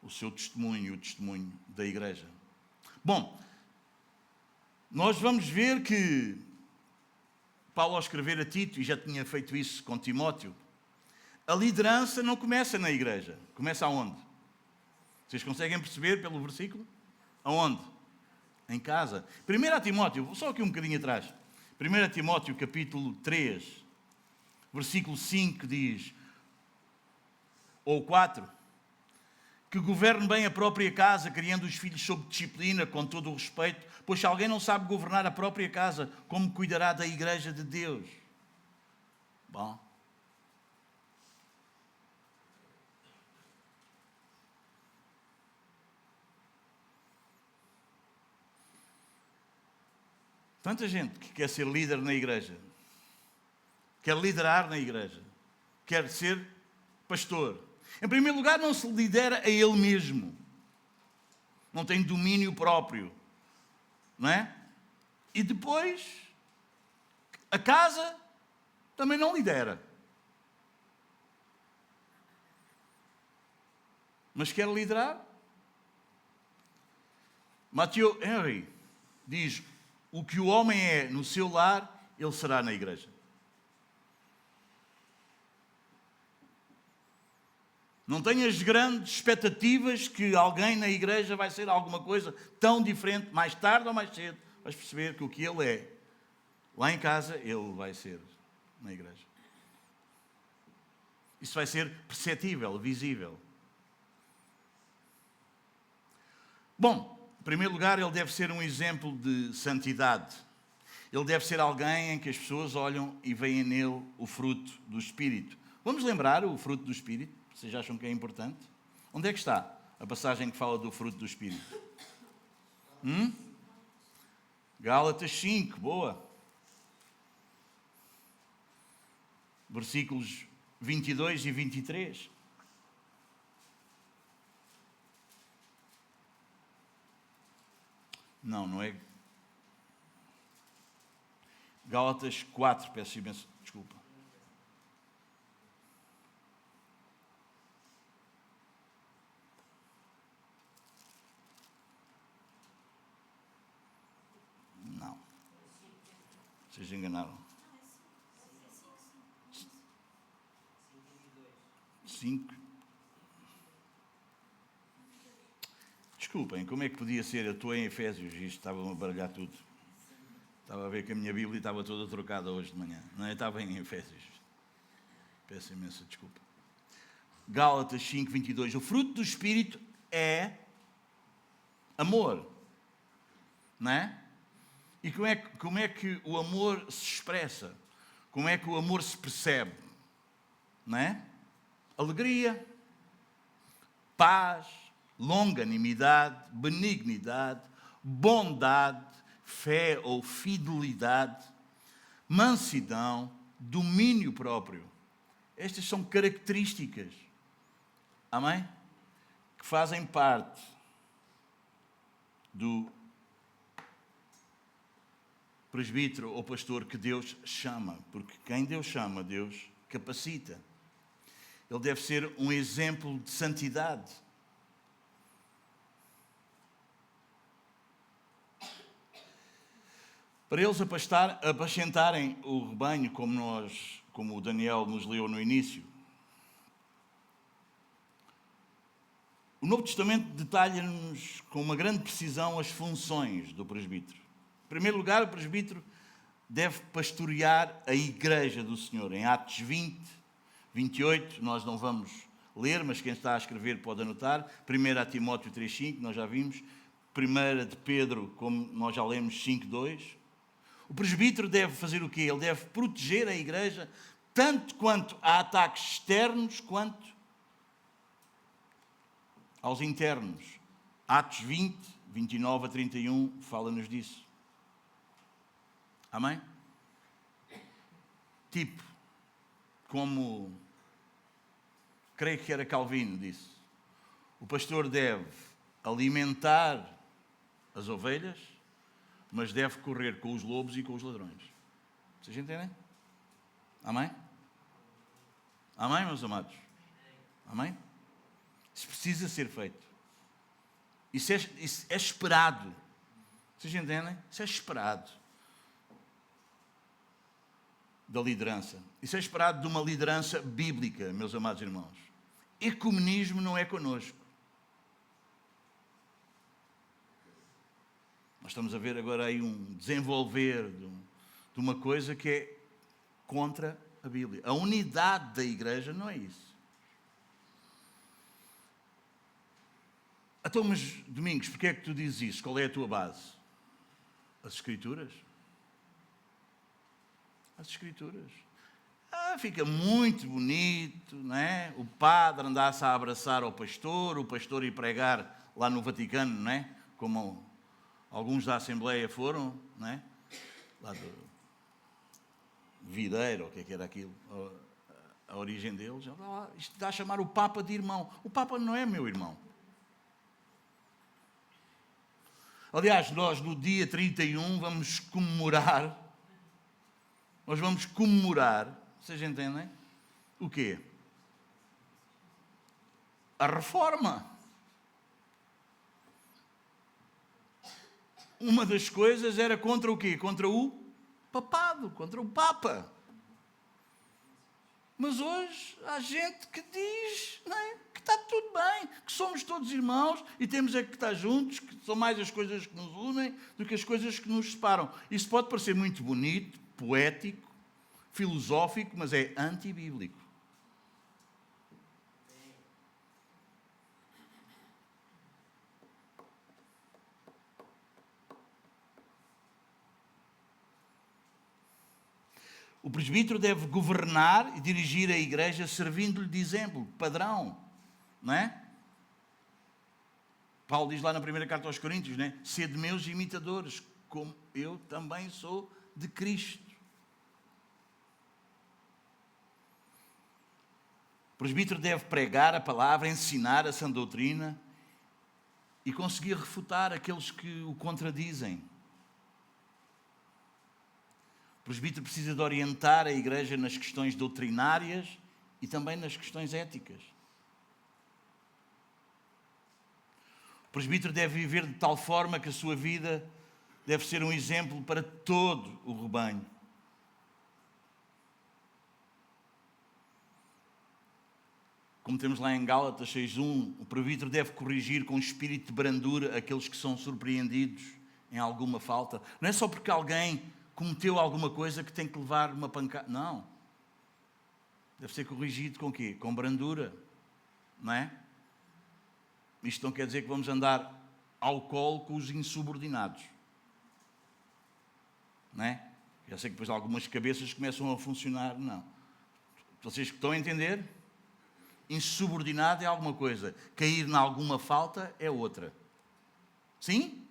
A: o seu testemunho e o testemunho da igreja. Bom, nós vamos ver que Paulo, ao escrever a Tito, e já tinha feito isso com Timóteo, a liderança não começa na igreja. Começa aonde? Vocês conseguem perceber pelo versículo? Aonde? Em casa. 1 Timóteo, só aqui um bocadinho atrás. 1 Timóteo, capítulo 3, versículo 5 diz, ou 4, que governe bem a própria casa, criando os filhos sob disciplina, com todo o respeito, pois se alguém não sabe governar a própria casa, como cuidará da igreja de Deus? Bom. Tanta gente que quer ser líder na igreja, quer liderar na igreja, quer ser pastor. Em primeiro lugar, não se lidera a ele mesmo. Não tem domínio próprio. Não é? E depois, a casa também não lidera. Mas quer liderar? Matthew Henry diz, o que o homem é no seu lar, ele será na igreja. Não tenhas grandes expectativas que alguém na igreja vai ser alguma coisa tão diferente, mais tarde ou mais cedo. Vais perceber que o que ele é, lá em casa, ele vai ser na igreja. Isso vai ser perceptível, visível. Bom, em primeiro lugar, ele deve ser um exemplo de santidade. Ele deve ser alguém em que as pessoas olham e veem nele o fruto do Espírito. Vamos lembrar o fruto do Espírito? Vocês acham que é importante? Onde é que está a passagem que fala do fruto do Espírito? Gálatas 5, boa. Versículos 22 e 23. Não é. Gálatas 4, peço imenso desculpa. Não. Vocês enganaram. 5. Desculpem, como é que podia ser? Eu estou em Efésios e isto estava a baralhar tudo. Estava a ver que a minha Bíblia estava toda trocada hoje de manhã. Não, eu estava em Efésios. Peço imensa desculpa. Gálatas 5, 22. O fruto do Espírito é amor. Não é? E como é que o amor se expressa? Como é que o amor se percebe? Não é? Alegria, paz, longanimidade, benignidade, bondade, fé ou fidelidade, mansidão, domínio próprio. Estas são características, amém? Que fazem parte do presbítero ou pastor que Deus chama, porque quem Deus chama, Deus capacita. Ele deve ser um exemplo de santidade. Para eles apacentarem o rebanho, como o Daniel nos leu no início. O Novo Testamento detalha-nos com uma grande precisão as funções do presbítero. Em primeiro lugar, o presbítero deve pastorear a igreja do Senhor. Em Atos 20, 28, nós não vamos ler, mas quem está a escrever pode anotar. 1 Timóteo 3,5, nós já vimos. 1 de Pedro, como nós já lemos, 5,2. O presbítero deve fazer o quê? Ele deve proteger a igreja, tanto quanto a ataques externos, quanto aos internos. Atos 20, 29 a 31, fala-nos disso. Amém? Tipo, como, creio que era Calvino, disse, o pastor deve alimentar as ovelhas, mas deve correr com os lobos e com os ladrões. Vocês entendem? Amém? Amém, meus amados? Amém? Isso precisa ser feito. Isso é esperado. Vocês entendem? Isso é esperado da liderança. Isso é esperado de uma liderança bíblica, meus amados irmãos. Ecumenismo não é connosco. Nós estamos a ver agora aí um desenvolver de uma coisa que é contra a Bíblia. A unidade da igreja não é isso. Então, mas Domingos, porquê é que tu dizes isso? Qual é a tua base? As Escrituras? As Escrituras. Fica muito bonito, não é? O padre andasse a abraçar o pastor ir pregar lá no Vaticano, não é? Como alguns da Assembleia foram, não é? Lá do Videiro, o que é que era aquilo? A origem deles. Isto dá a chamar o Papa de irmão. O Papa não é meu irmão. Aliás, nós no dia 31 vamos comemorar. Nós vamos comemorar, vocês entendem? O quê? A reforma. Uma das coisas era contra o quê? Contra o papado, contra o Papa. Mas hoje há gente que diz, não é? Que está tudo bem, que somos todos irmãos e temos é que estar juntos, que são mais as coisas que nos unem do que as coisas que nos separam. Isso pode parecer muito bonito, poético, filosófico, mas é antibíblico. O presbítero deve governar e dirigir a igreja servindo-lhe de exemplo, padrão, não é? Paulo diz lá na primeira carta aos Coríntios, não é? Sede meus imitadores, como eu também sou de Cristo. O presbítero deve pregar a palavra, ensinar a sã doutrina e conseguir refutar aqueles que o contradizem. O presbítero precisa de orientar a igreja nas questões doutrinárias e também nas questões éticas. O presbítero deve viver de tal forma que a sua vida deve ser um exemplo para todo o rebanho. Como temos lá em Gálatas 6:1, o presbítero deve corrigir com espírito de brandura aqueles que são surpreendidos em alguma falta. Não é só porque alguém cometeu alguma coisa que tem que levar uma pancada. Não. Deve ser corrigido com o quê? Com brandura. Não é? Isto não quer dizer que vamos andar ao colo com os insubordinados. Não é? Já sei que depois algumas cabeças começam a funcionar. Não. Vocês que estão a entender? Insubordinado é alguma coisa. Cair em alguma falta é outra. Sim?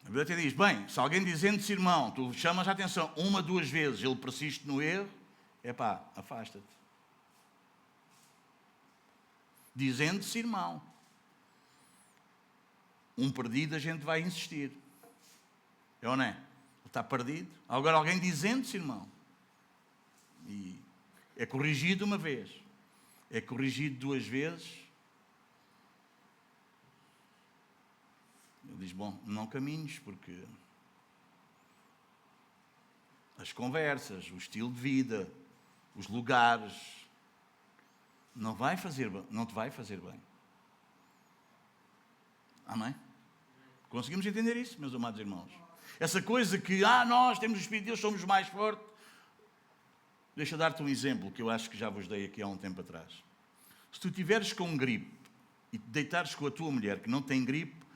A: A Bíblia até diz, bem, se alguém dizendo-se irmão, tu chamas a atenção 1, 2 vezes, ele persiste no erro, afasta-te. Dizendo-se irmão. Um perdido a gente vai insistir. É ou não é? Ele está perdido. Agora alguém dizendo-se irmão. E é corrigido uma vez. É corrigido 2 vezes. Ele diz, bom, não caminhes, porque as conversas, o estilo de vida, os lugares, não te vai fazer bem. Amém? Conseguimos entender isso, meus amados irmãos? Essa coisa que, nós temos o Espírito de Deus, somos mais fortes. Deixa eu dar-te um exemplo que eu acho que já vos dei aqui há um tempo atrás. Se tu estiveres com gripe e te deitares com a tua mulher que não tem gripe,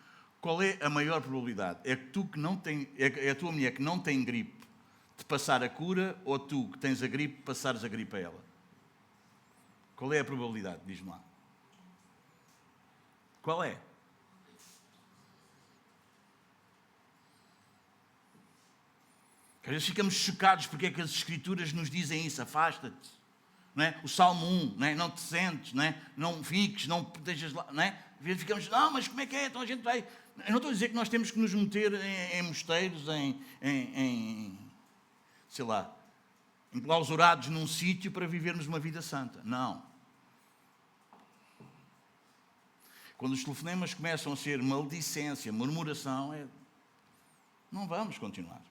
A: Qual é a maior probabilidade? É que tu que não tem, é a tua mulher que não tem gripe de passar a cura, ou tu que tens a gripe passares a gripe a ela? Qual é a probabilidade? Diz-me lá. Qual é? Às vezes ficamos chocados porque é que as Escrituras nos dizem isso. Afasta-te. Não é? O Salmo 1, não é? Não te sentes, não é? Não fiques, não estejas lá, não é? Às vezes ficamos, não, mas como é que é? Então a gente vai... Eu não estou a dizer que nós temos que nos meter em mosteiros, sei lá, enclausurados num sítio para vivermos uma vida santa. Não. Quando os telefonemas começam a ser maledicência, murmuração, não vamos continuar.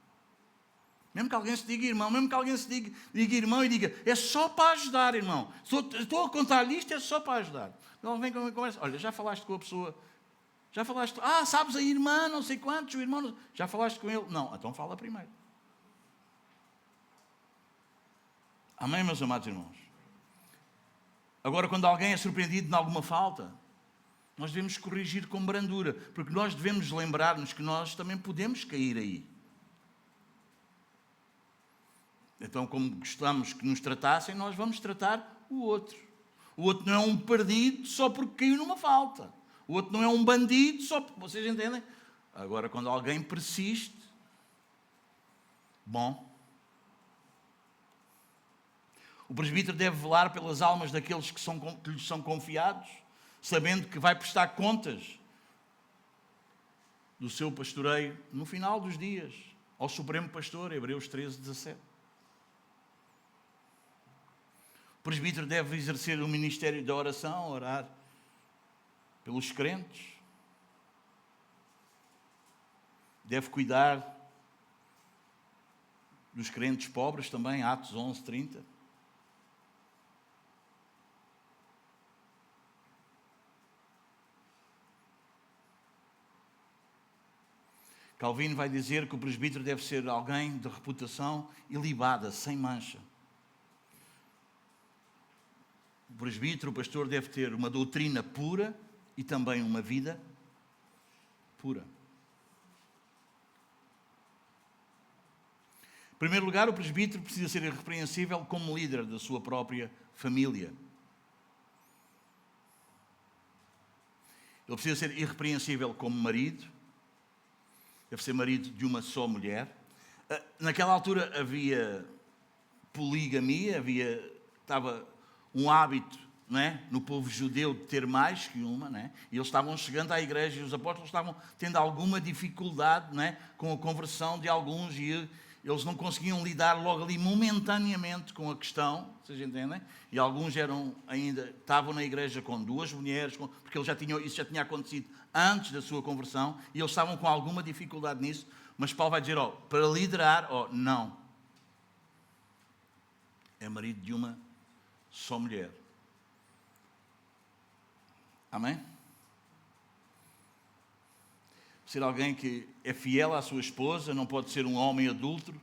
A: Mesmo que alguém se diga irmão, mesmo que alguém se diga irmão e diga, é só para ajudar, irmão. Estou a contar-lhe isto, é só para ajudar. Então vem com a conversa, olha, já falaste com a pessoa, já falaste, sabes a irmã, não sei quantos, o irmão, já falaste com ele? Não, então fala primeiro. Amém, meus amados irmãos? Agora, quando alguém é surpreendido em alguma falta, nós devemos corrigir com brandura, porque nós devemos lembrar-nos que nós também podemos cair aí. Então, como gostamos que nos tratassem, nós vamos tratar o outro. O outro não é um perdido só porque caiu numa falta. O outro não é um bandido só porque... Vocês entendem? Agora, quando alguém persiste... Bom. O presbítero deve velar pelas almas daqueles que lhes são confiados, sabendo que vai prestar contas do seu pastoreio no final dos dias, ao Supremo Pastor, Hebreus 13:17. O presbítero deve exercer o ministério da oração, orar pelos crentes. Deve cuidar dos crentes pobres também, Atos 11:30. Calvino vai dizer que o presbítero deve ser alguém de reputação ilibada, sem mancha. O presbítero, o pastor, deve ter uma doutrina pura e também uma vida pura. Em primeiro lugar, o presbítero precisa ser irrepreensível como líder da sua própria família. Ele precisa ser irrepreensível como marido. Deve ser marido de uma só mulher. Naquela altura havia poligamia, estava um hábito, não é, no povo judeu de ter mais que uma, não é? E eles estavam chegando à igreja e os apóstolos estavam tendo alguma dificuldade, não é, com a conversão de alguns e eles não conseguiam lidar logo ali momentaneamente com a questão, vocês entendem? E alguns estavam na igreja com duas mulheres, porque isso já tinha acontecido antes da sua conversão e eles estavam com alguma dificuldade nisso, mas Paulo vai dizer, para liderar, não. É marido de uma só mulher. Amém? Ser alguém que é fiel à sua esposa, não pode ser um homem adúltero.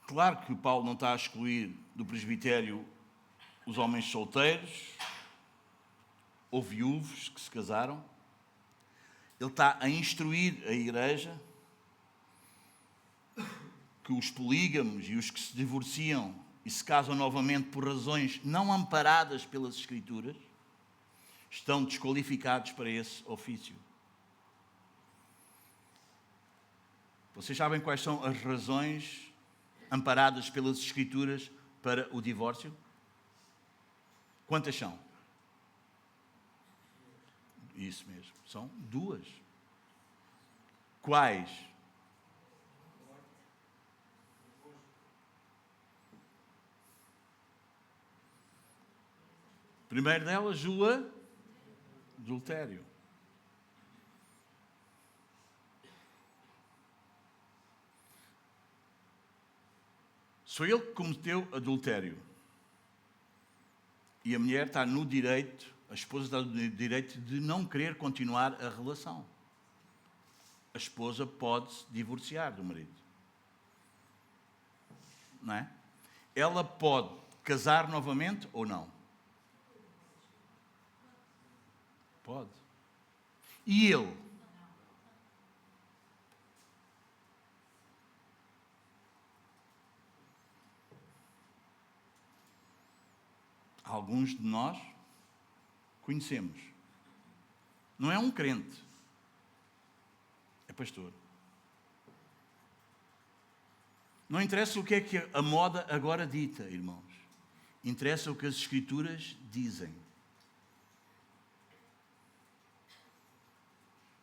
A: Claro que o Paulo não está a excluir do presbitério os homens solteiros ou viúvos que se casaram. Ele está a instruir a igreja que os polígamos e os que se divorciam e se casam novamente por razões não amparadas pelas Escrituras estão desqualificados para esse ofício. Vocês sabem quais são as razões amparadas pelas Escrituras para o divórcio? Quantas são? Isso mesmo, são duas. Quais? Primeiro delas, o adultério. Foi ele que cometeu adultério. E a mulher está no direito, a esposa está no direito de não querer continuar a relação. a esposa pode se divorciar do marido. Não é? Ela pode casar novamente ou não? Pode. E ele? Alguns de nós conhecemos. Não é um crente. É pastor. Não interessa o que é que a moda agora dita, irmãos. Interessa o que as Escrituras dizem.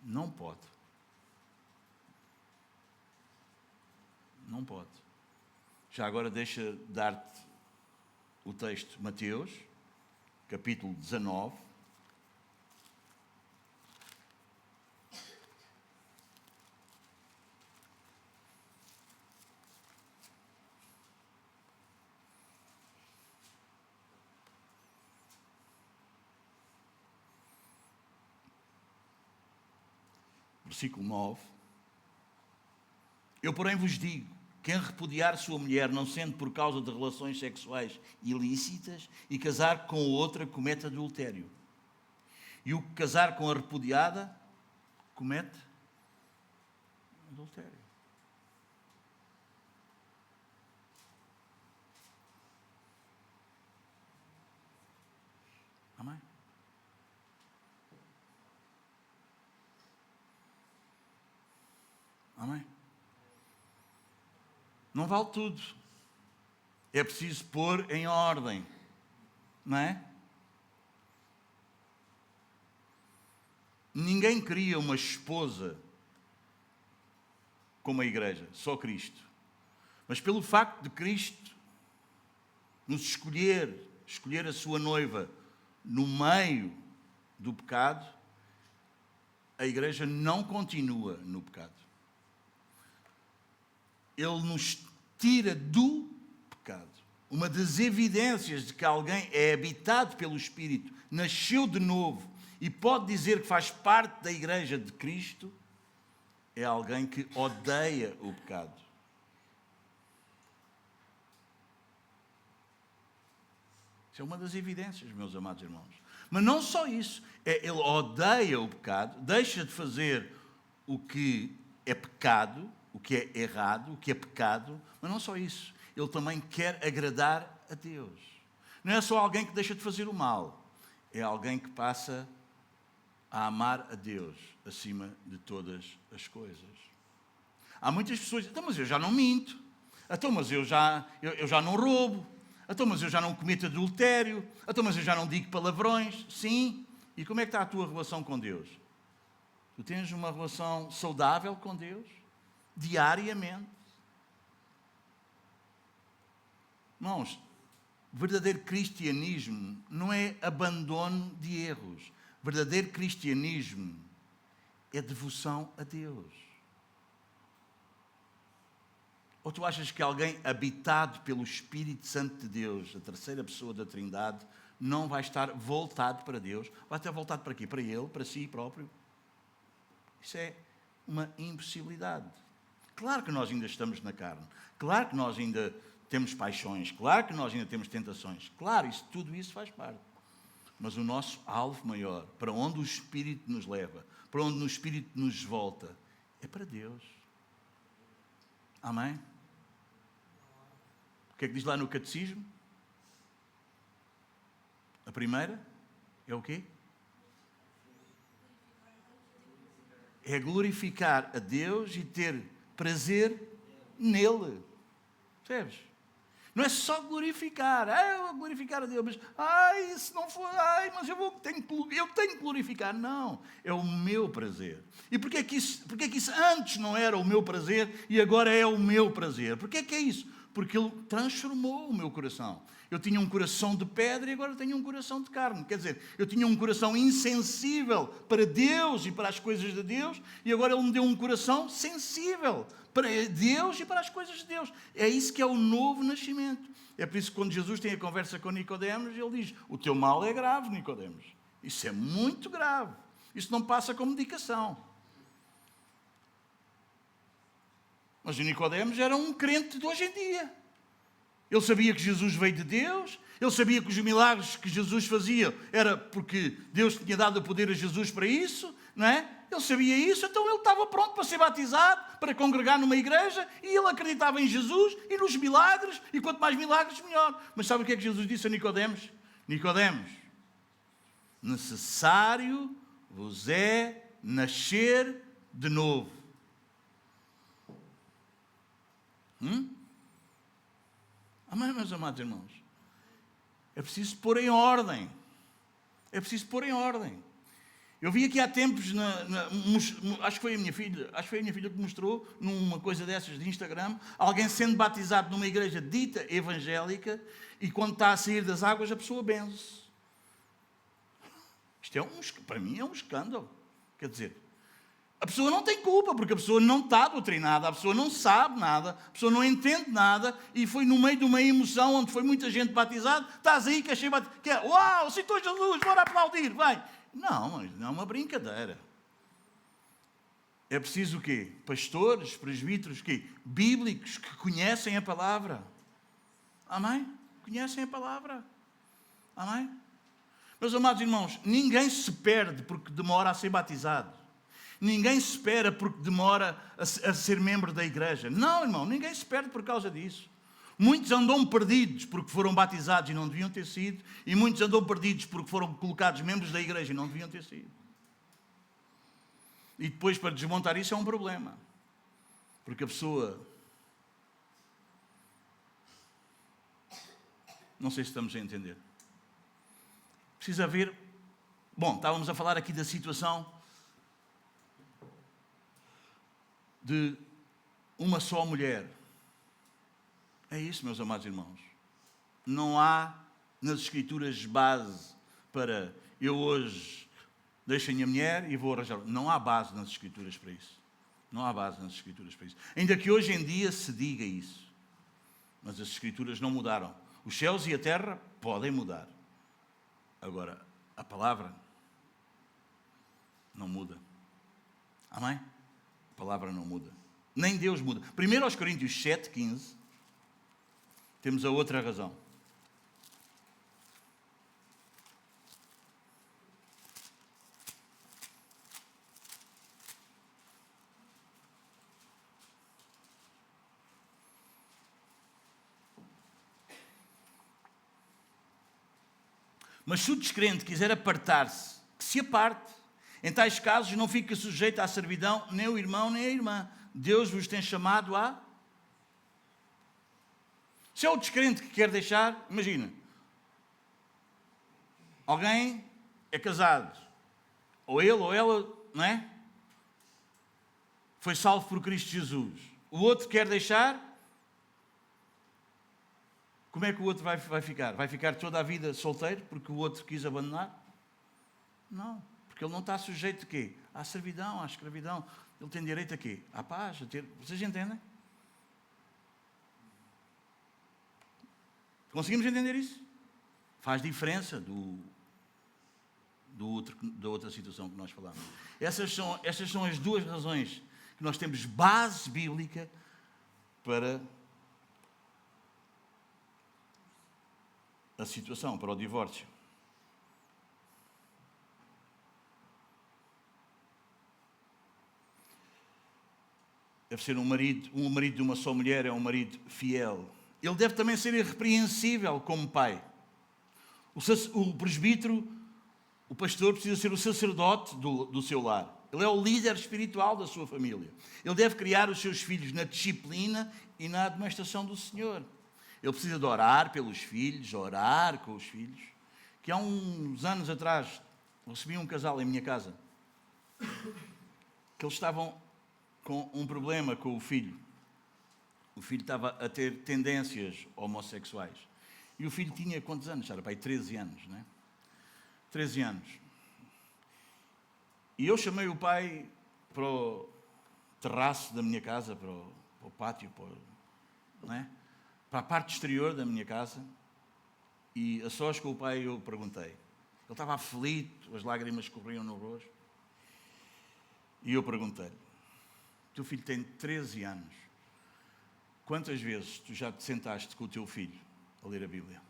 A: Não pode. Não pode. Já agora deixa dar-te o texto, Mateus, capítulo 19. Versículo 9. Eu, porém, vos digo, quem repudiar sua mulher, não sendo por causa de relações sexuais ilícitas, e casar com outra, comete adultério. E o que casar com a repudiada, comete adultério. Amém? Amém? Não vale tudo. É preciso pôr em ordem. Não é? Ninguém cria uma esposa como a igreja, só Cristo. Mas pelo facto de Cristo nos escolher a sua noiva no meio do pecado, a igreja não continua no pecado. Ele nos tira do pecado. Uma das evidências de que alguém é habitado pelo Espírito, nasceu de novo e pode dizer que faz parte da igreja de Cristo, é alguém que odeia o pecado. Isso é uma das evidências, meus amados irmãos. Mas não só isso. Ele odeia o pecado, deixa de fazer o que é pecado, o que é errado, o que é pecado, mas não só isso. Ele também quer agradar a Deus. Não é só alguém que deixa de fazer o mal. É alguém que passa a amar a Deus acima de todas as coisas. Há muitas pessoas que dizem, então, mas eu já não minto. Então, mas eu já não roubo. Então, mas eu já não cometo adultério. Então, mas eu já não digo palavrões. Sim. E como é que está a tua relação com Deus? Tu tens uma relação saudável com Deus? Diariamente? Irmãos, verdadeiro cristianismo não é abandono de erros. Verdadeiro cristianismo é devoção a Deus. Ou tu achas que alguém habitado pelo Espírito Santo de Deus, a terceira pessoa da Trindade, não vai estar voltado para Deus? Vai estar voltado para quê? Para ele, para si próprio? Isso é uma impossibilidade. Claro que nós ainda estamos na carne. Claro que nós ainda temos paixões. Claro que nós ainda temos tentações. Claro, tudo isso faz parte. Mas o nosso alvo maior, para onde o Espírito nos leva, para onde o Espírito nos volta, é para Deus. Amém? O que é que diz lá no Catecismo? A primeira é o quê? É glorificar a Deus e ter prazer nele. Percebes? Não é só glorificar. Eu vou glorificar a Deus, mas se não for, mas eu tenho que glorificar. Não, é o meu prazer. E porquê que isso antes não era o meu prazer e agora é o meu prazer? Porquê que é isso? Porque Ele transformou o meu coração. Eu tinha um coração de pedra e agora tenho um coração de carne. Quer dizer, eu tinha um coração insensível para Deus e para as coisas de Deus e agora Ele me deu um coração sensível para Deus e para as coisas de Deus. É isso que é o novo nascimento. É por isso que quando Jesus tem a conversa com Nicodemos, Ele diz, o teu mal é grave, Nicodemos. Isso é muito grave. Isso não passa com medicação. Mas o Nicodemos era um crente de hoje em dia. Ele sabia que Jesus veio de Deus, ele sabia que os milagres que Jesus fazia era porque Deus tinha dado o poder a Jesus para isso, não é? Ele sabia isso, então ele estava pronto para ser batizado, para congregar numa igreja, e ele acreditava em Jesus e nos milagres, e quanto mais milagres, melhor. Mas sabe o que é que Jesus disse a Nicodemos? Nicodemos, necessário vos é nascer de novo. Amém, meus amados irmãos? É preciso pôr em ordem. É preciso pôr em ordem. Eu vi aqui há tempos, acho que foi a minha filha que mostrou, numa coisa dessas de Instagram, alguém sendo batizado numa igreja dita evangélica e quando está a sair das águas a pessoa benze. Isto para mim é um escândalo. Quer dizer, a pessoa não tem culpa, porque a pessoa não está doutrinada, a pessoa não sabe nada, a pessoa não entende nada, e foi no meio de uma emoção onde foi muita gente batizada, estás aí, queres ser batizado, uau, citou Jesus, bora aplaudir, vai. Não, não é uma brincadeira. É preciso o quê? Pastores, presbíteros, quê? Bíblicos, que conhecem a palavra. Amém? Conhecem a palavra. Amém? Meus amados irmãos, ninguém se perde porque demora a ser batizado. Ninguém se espera porque demora a ser membro da igreja. Não, irmão, ninguém se perde por causa disso. Muitos andam perdidos porque foram batizados e não deviam ter sido, e muitos andam perdidos porque foram colocados membros da igreja e não deviam ter sido. E depois, para desmontar isso, é um problema. Porque a pessoa... Não sei se estamos a entender. Precisa haver... Bom, estávamos a falar aqui da situação de uma só mulher. É isso, meus amados irmãos. Não há nas Escrituras base para eu hoje deixo a minha mulher e vou arranjar. Não há base nas Escrituras para isso. Não há base nas Escrituras para isso. Ainda que hoje em dia se diga isso. Mas as Escrituras não mudaram. Os céus e a terra podem mudar. Agora, a palavra não muda. Amém? A palavra não muda. Nem Deus muda. 1 aos Coríntios 7:15, temos a outra razão. Mas se o descrente quiser apartar-se, que se aparte. Em tais casos não fica sujeito à servidão nem o irmão nem a irmã. Deus vos tem chamado a... Se é o descrente que quer deixar, imagina. Alguém é casado. Ou ele ou ela, não é? Foi salvo por Cristo Jesus. O outro quer deixar. Como é que o outro vai ficar? Vai ficar toda a vida solteiro porque o outro quis abandonar? Não. Porque ele não está sujeito a quê? À servidão, à escravidão. Ele tem direito a quê? À paz. Vocês entendem? Conseguimos entender isso? Faz diferença da outra situação que nós falamos. Estas são as duas razões que nós temos base bíblica para a situação, para o divórcio. Deve ser um marido de uma só mulher é um marido fiel. Ele deve também ser irrepreensível como pai. O presbítero, o pastor, precisa ser o sacerdote do seu lar. Ele é o líder espiritual da sua família. Ele deve criar os seus filhos na disciplina e na admoestação do Senhor. Ele precisa de orar pelos filhos, orar com os filhos. Que há uns anos atrás, recebi um casal em minha casa, que eles estavam com um problema com o filho. O filho estava a ter tendências homossexuais. E o filho tinha quantos anos? Era pai, 13 anos, não é? 13 anos. E eu chamei o pai para o terraço da minha casa, para o pátio, não é? Para a parte exterior da minha casa. E a sós com o pai eu perguntei. Ele estava aflito, as lágrimas corriam no rosto. E eu perguntei-lhe, teu filho tem 13 anos, Quantas vezes tu já te sentaste com o teu filho a ler a Bíblia?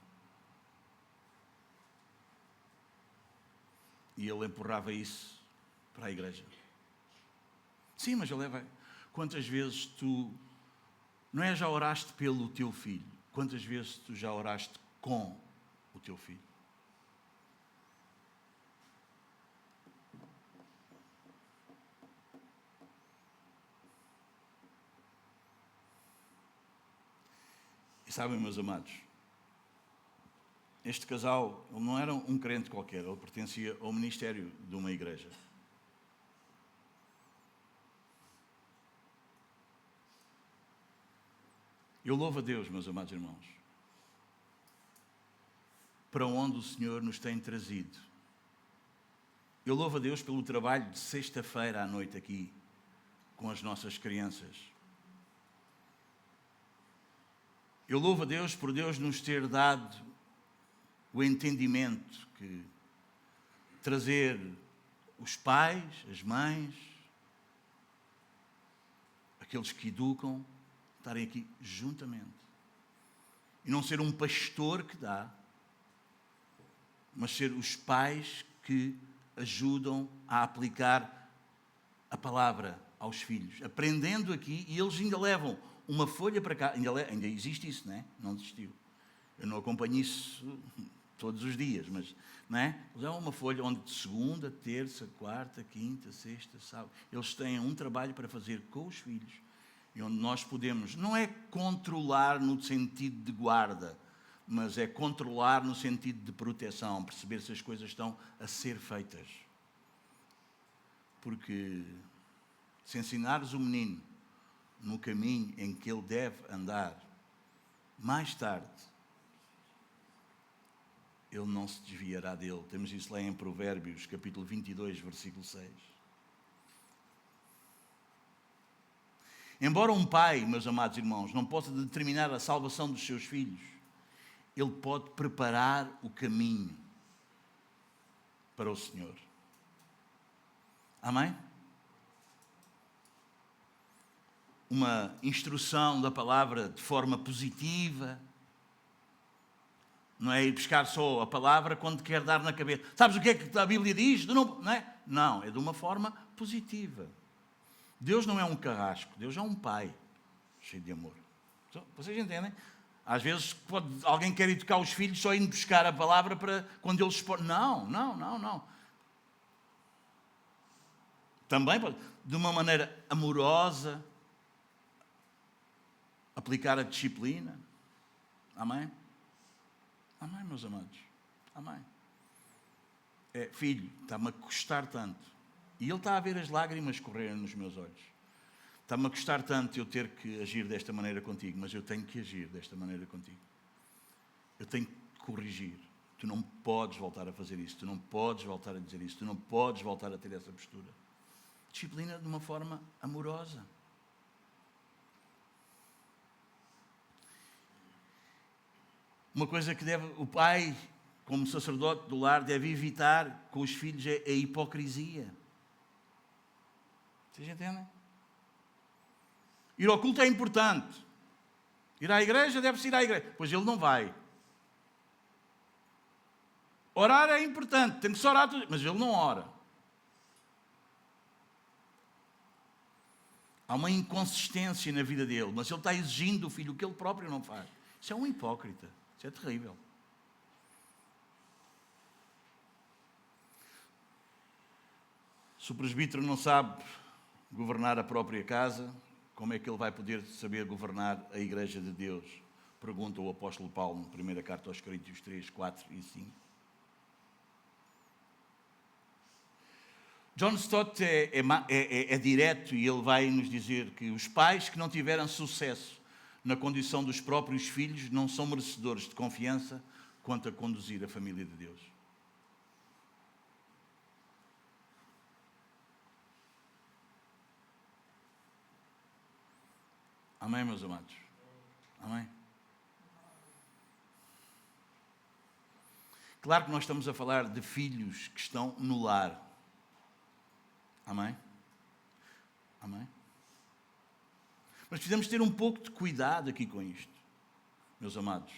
A: E ele empurrava isso para a igreja. Sim, mas ele leva. Quantas vezes tu, não é já oraste pelo teu filho? Quantas vezes tu já oraste com o teu filho? E sabem, meus amados, este casal, ele não era um crente qualquer, ele pertencia ao ministério de uma igreja. Eu louvo a Deus, meus amados irmãos, para onde o Senhor nos tem trazido. Eu louvo a Deus pelo trabalho de sexta-feira à noite aqui, com as nossas crianças. Eu louvo a Deus por Deus nos ter dado o entendimento que trazer os pais, as mães, aqueles que educam, estarem aqui juntamente. E não ser um pastor que dá, mas ser os pais que ajudam a aplicar a palavra aos filhos. Aprendendo aqui, e eles ainda levam uma folha para cá. Ainda existe isso, não é? Não desistiu. Eu não acompanho isso todos os dias, mas não é? Eles levam uma folha onde de segunda, terça, quarta, quinta, sexta, sábado, eles têm um trabalho para fazer com os filhos. E onde nós podemos, não é controlar no sentido de guarda, mas é controlar no sentido de proteção, perceber se as coisas estão a ser feitas. Porque se ensinares o menino no caminho em que ele deve andar, mais tarde, ele não se desviará dele. Temos isso lá em Provérbios, capítulo 22, versículo 6. Embora um pai, meus amados irmãos, não possa determinar a salvação dos seus filhos, ele pode preparar o caminho para o Senhor. Amém? Uma instrução da palavra de forma positiva. Não é ir buscar só a palavra quando quer dar na cabeça. Sabes o que é que a Bíblia diz? Não é? Não, é de uma forma positiva. Deus não é um carrasco, Deus é um pai cheio de amor. Vocês entendem? Às vezes alguém quer educar os filhos só indo buscar a palavra para quando eles... Não. Também de uma maneira amorosa, aplicar a disciplina. Amém? Amém, meus amados. Amém. Filho, está-me a custar tanto. E ele está a ver as lágrimas correrem nos meus olhos. Está-me a custar tanto eu ter que agir desta maneira contigo, mas eu tenho que agir desta maneira contigo. Eu tenho que corrigir. Tu não podes voltar a fazer isso. Tu não podes voltar a dizer isso. Tu não podes voltar a ter essa postura. Disciplina de uma forma amorosa. Uma coisa que o pai, como sacerdote do lar, deve evitar com os filhos é a hipocrisia. Vocês entendem? Ir ao culto é importante. Ir à igreja, deve-se ir à igreja. Pois ele não vai. Orar é importante, tem que se orar, mas ele não ora. Há uma inconsistência na vida dele, mas ele está exigindo do filho o que ele próprio não faz. Isso é um hipócrita. Isso é terrível. Se o presbítero não sabe governar a própria casa, como é que ele vai poder saber governar a Igreja de Deus? Pergunta o apóstolo Paulo na primeira carta aos Coríntios 3, 4 e 5. John Stott é direto e ele vai nos dizer que os pais que não tiveram sucesso na condição dos próprios filhos não são merecedores de confiança quanto a conduzir a família de Deus. Amém, meus amados? Amém? Claro que nós estamos a falar de filhos que estão no lar. Amém? Amém? Mas precisamos ter um pouco de cuidado aqui com isto, meus amados.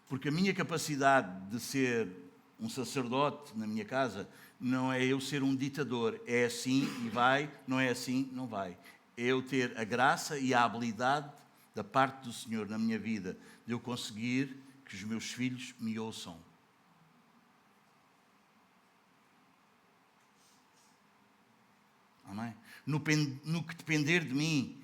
A: Porque a minha capacidade de ser um sacerdote na minha casa não é eu ser um ditador. É assim e vai, não é assim, não vai. É eu ter a graça e a habilidade da parte do Senhor na minha vida, de eu conseguir que os meus filhos me ouçam. Amém? No que depender de mim,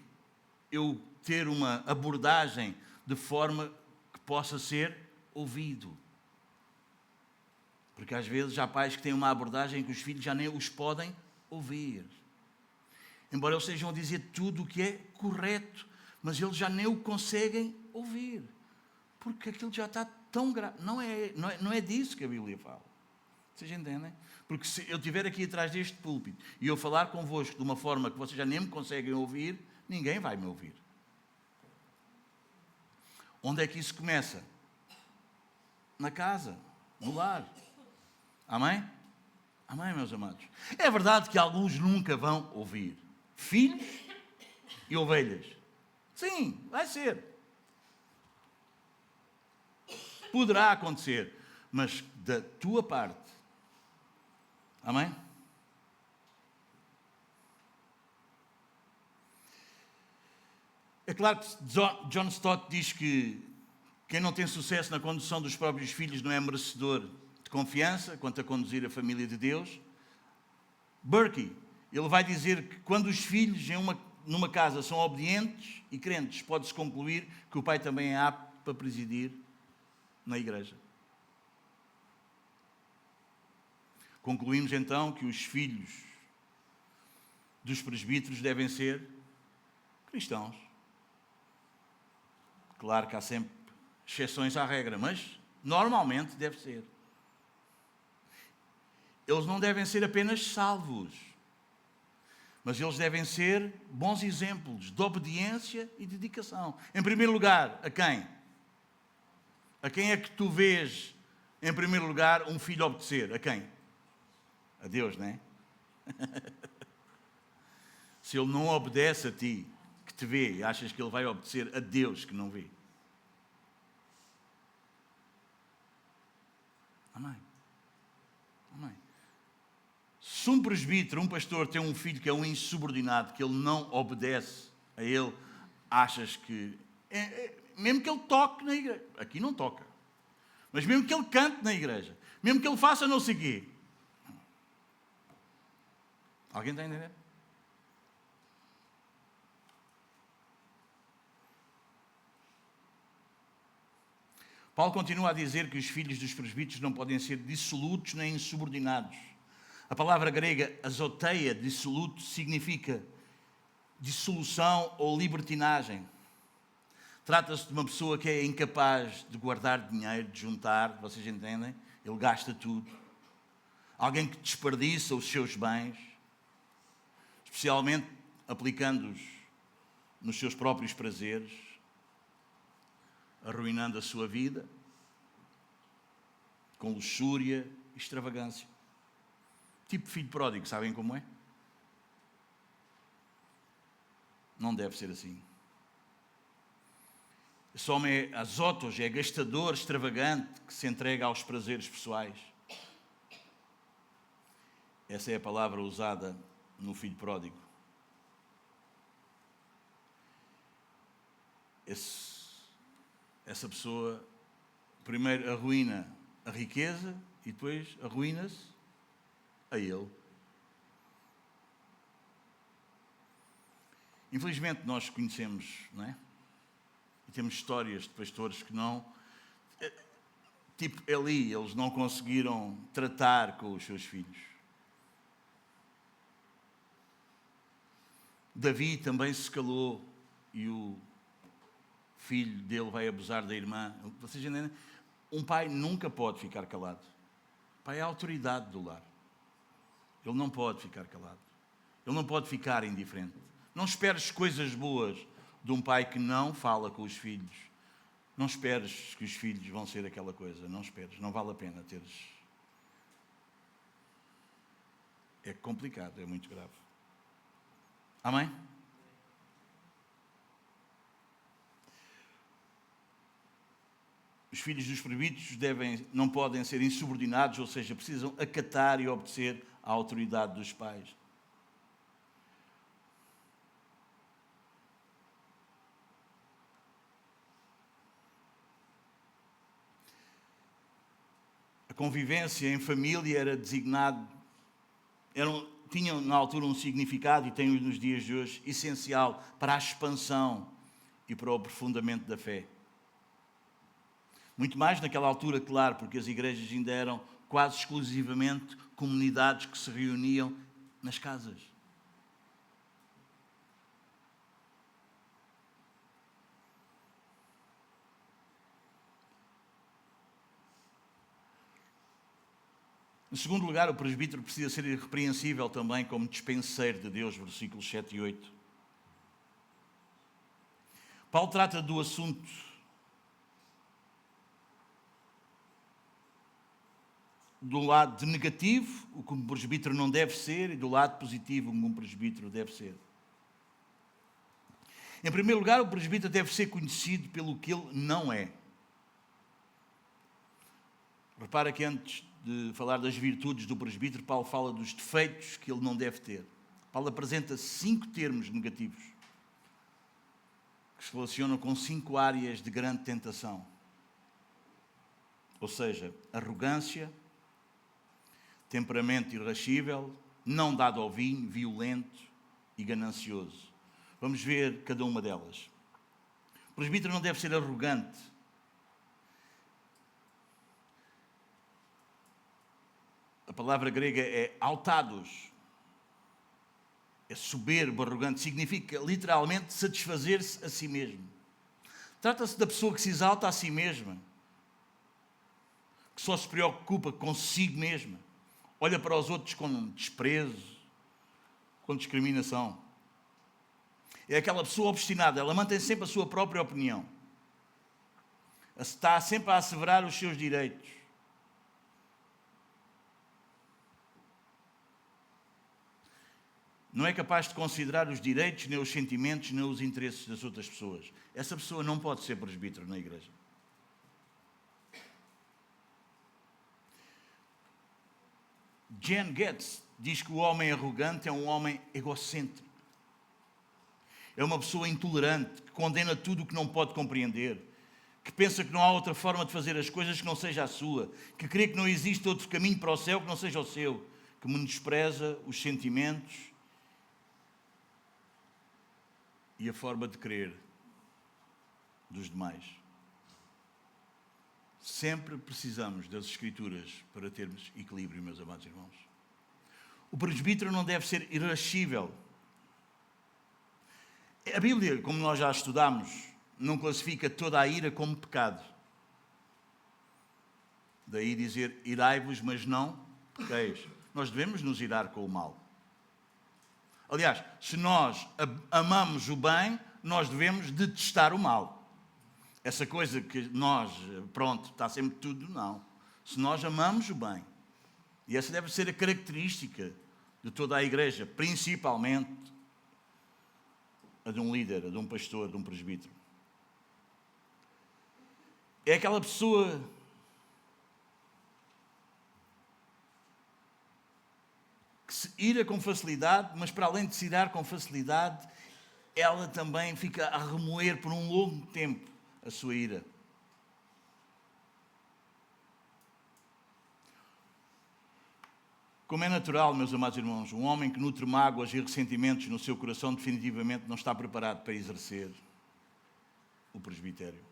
A: eu ter uma abordagem de forma que possa ser ouvido. Porque às vezes há pais que têm uma abordagem que os filhos já nem os podem ouvir. Embora eles estejam a dizer tudo o que é correto, mas eles já nem o conseguem ouvir. Porque aquilo já está tão grave. Não é disso que a Bíblia fala. Vocês entendem? Porque se eu estiver aqui atrás deste púlpito e eu falar convosco de uma forma que vocês já nem me conseguem ouvir, ninguém vai me ouvir. Onde é que isso começa? Na casa, no lar. Amém? Amém, meus amados? É verdade que alguns nunca vão ouvir. Filhos e ovelhas. Sim, vai ser. Poderá acontecer. Mas da tua parte. Amém? É claro que John Stott diz que quem não tem sucesso na condução dos próprios filhos não é merecedor de confiança quanto a conduzir a família de Deus. Burke, ele vai dizer que quando os filhos numa casa são obedientes e crentes, pode-se concluir que o pai também é apto para presidir na igreja. Concluímos então que os filhos dos presbíteros devem ser cristãos. Claro que há sempre exceções à regra, mas normalmente deve ser. Eles não devem ser apenas salvos, mas eles devem ser bons exemplos de obediência e dedicação. Em primeiro lugar, a quem? A quem é que tu vês, em primeiro lugar, um filho obedecer? A quem? A Deus, não é? Se ele não obedece a ti, que te vê, achas que ele vai obedecer a Deus que não vê? Amém. Amém. Se um presbítero, um pastor, tem um filho que é um insubordinado, que ele não obedece a ele, achas que... mesmo que ele toque na igreja, aqui não toca, mas mesmo que ele cante na igreja, mesmo que ele faça não sei o quê. Alguém está a entender? Paulo continua a dizer que os filhos dos presbíteros não podem ser dissolutos nem insubordinados. A palavra grega azoteia, dissoluto, significa dissolução ou libertinagem. Trata-se de uma pessoa que é incapaz de guardar dinheiro, de juntar, vocês entendem? Ele gasta tudo. Alguém que desperdiça os seus bens, especialmente aplicando-os nos seus próprios prazeres, arruinando a sua vida com luxúria e extravagância. Tipo filho pródigo, sabem como é? Não deve ser assim. Esse homem é azotos, é gastador, extravagante, que se entrega aos prazeres pessoais. Essa é a palavra usada no filho pródigo. Essa pessoa primeiro arruína a riqueza e depois arruína-se a ele. Infelizmente nós conhecemos, não é? E temos histórias de pastores que não... Tipo Eli, eles não conseguiram tratar com os seus filhos. Davi também se calou e o filho dele vai abusar da irmã. Vocês entendem? Um pai nunca pode ficar calado. O pai é a autoridade do lar. Ele não pode ficar calado. Ele não pode ficar indiferente. Não esperes coisas boas de um pai que não fala com os filhos. Não esperes que os filhos vão ser aquela coisa. Não esperes. Não vale a pena teres. É complicado, é muito grave. Amém? Os filhos dos presbíteros não podem ser insubordinados, ou seja, precisam acatar e obedecer à autoridade dos pais. A convivência em família era designado, tinham na altura um significado, e têm nos dias de hoje, essencial para a expansão e para o aprofundamento da fé. Muito mais naquela altura, claro, porque as igrejas ainda eram quase exclusivamente comunidades que se reuniam nas casas. Em segundo lugar, o presbítero precisa ser irrepreensível também como dispenseiro de Deus, versículos 7 e 8. Paulo trata do assunto do lado de negativo, o que um presbítero não deve ser, e do lado positivo, o que um presbítero deve ser. Em primeiro lugar, o presbítero deve ser conhecido pelo que ele não é. Repara que antes de falar das virtudes do presbítero, Paulo fala dos defeitos que ele não deve ter. Paulo apresenta 5 termos negativos que se relacionam com 5 áreas de grande tentação. Ou seja, arrogância, temperamento irascível, não dado ao vinho, violento e ganancioso. Vamos ver cada uma delas. O presbítero não deve ser arrogante. A palavra grega é autados. É soberbo, arrogante. Significa literalmente satisfazer-se a si mesmo. Trata-se da pessoa que se exalta a si mesma, que só se preocupa consigo mesma, olha para os outros com desprezo, com discriminação. É aquela pessoa obstinada, ela mantém sempre a sua própria opinião. Está sempre a asseverar os seus direitos. Não é capaz de considerar os direitos, nem os sentimentos, nem os interesses das outras pessoas. Essa pessoa não pode ser presbítero na igreja. Jan Getz diz que o homem arrogante é um homem egocêntrico. É uma pessoa intolerante, que condena tudo o que não pode compreender, que pensa que não há outra forma de fazer as coisas que não seja a sua, que crê que não existe outro caminho para o céu que não seja o seu, que menospreza os sentimentos e a forma de crer dos demais. Sempre precisamos das Escrituras para termos equilíbrio, meus amados irmãos. O presbítero não deve ser irascível. A Bíblia, como nós já estudámos, não classifica toda a ira como pecado. Daí dizer, irai-vos, mas não pequeis. Nós devemos nos irar com o mal. Aliás, se nós amamos o bem, nós devemos detestar o mal. Essa coisa que nós, pronto, está sempre tudo, não. Se nós amamos o bem, e essa deve ser a característica de toda a igreja, principalmente a de um líder, a de um pastor, de um presbítero. É aquela pessoa que se ira com facilidade, mas para além de se irar com facilidade, ela também fica a remoer por um longo tempo a sua ira. Como é natural, meus amados irmãos, um homem que nutre mágoas e ressentimentos no seu coração definitivamente não está preparado para exercer o presbitério.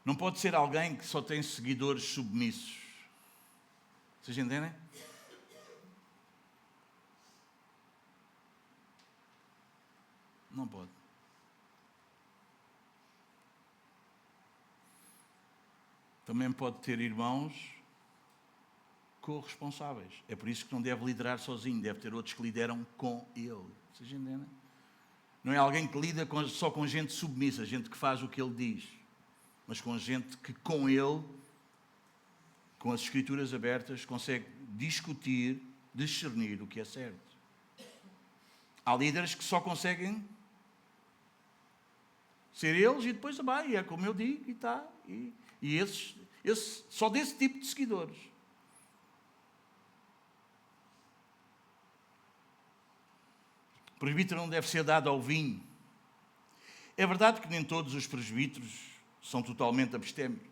A: Não pode ser alguém que só tem seguidores submissos. Vocês entendem? Não pode. Também pode ter irmãos corresponsáveis. É por isso que não deve liderar sozinho, deve ter outros que lideram com ele. Vocês entendem? Não é alguém que lida só com gente submissa, gente que faz o que ele diz, mas com gente que com ele, com as Escrituras abertas, consegue discutir, discernir o que é certo. Há líderes que só conseguem ser eles e depois vai, é como eu digo, e está. E esses, só desse tipo de seguidores. O presbítero não deve ser dado ao vinho. É verdade que nem todos os presbíteros são totalmente abstêmios,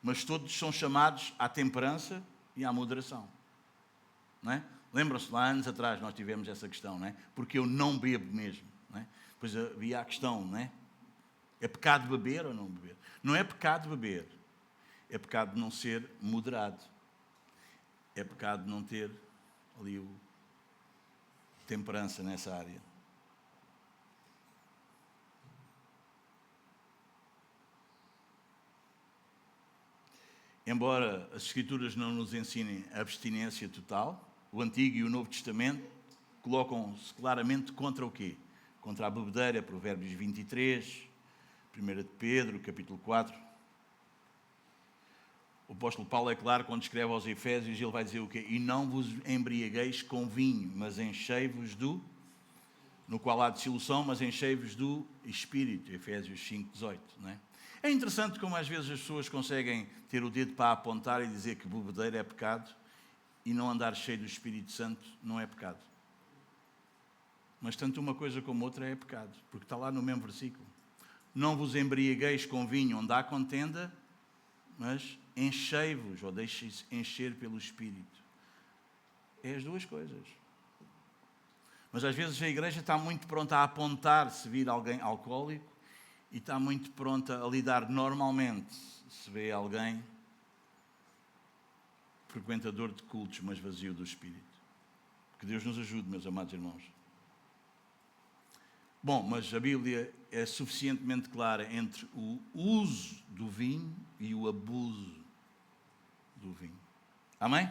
A: mas todos são chamados à temperança e à moderação. Não é? Lembram-se, lá anos atrás nós tivemos essa questão, não é? Porque eu não bebo mesmo. Não é? Depois havia a questão, não é? É pecado beber ou não beber? Não é pecado beber, é pecado não ser moderado. É pecado não ter ali temperança nessa área. Embora as Escrituras não nos ensinem a abstinência total, o Antigo e o Novo Testamento colocam-se claramente contra o quê? Contra a bebedeira, Provérbios 23, 1 de Pedro, capítulo 4. O apóstolo Paulo é claro quando escreve aos Efésios, ele vai dizer o quê? E não vos embriagueis com vinho, mas enchei-vos no qual há dissolução, mas enchei-vos do Espírito, Efésios 5, 18, não é? É interessante como às vezes as pessoas conseguem ter o dedo para apontar e dizer que bebedeira é pecado e não andar cheio do Espírito Santo não é pecado. Mas tanto uma coisa como outra é pecado, porque está lá no mesmo versículo. Não vos embriagueis com vinho onde há contenda, mas enchei-vos, ou deixem-se encher pelo Espírito. É as duas coisas. Mas às vezes a igreja está muito pronta a apontar se vir alguém alcoólico e está muito pronta a lidar normalmente se vê alguém frequentador de cultos, mas vazio do Espírito. Que Deus nos ajude, meus amados irmãos. Bom, mas a Bíblia é suficientemente clara entre o uso do vinho e o abuso do vinho. Amém?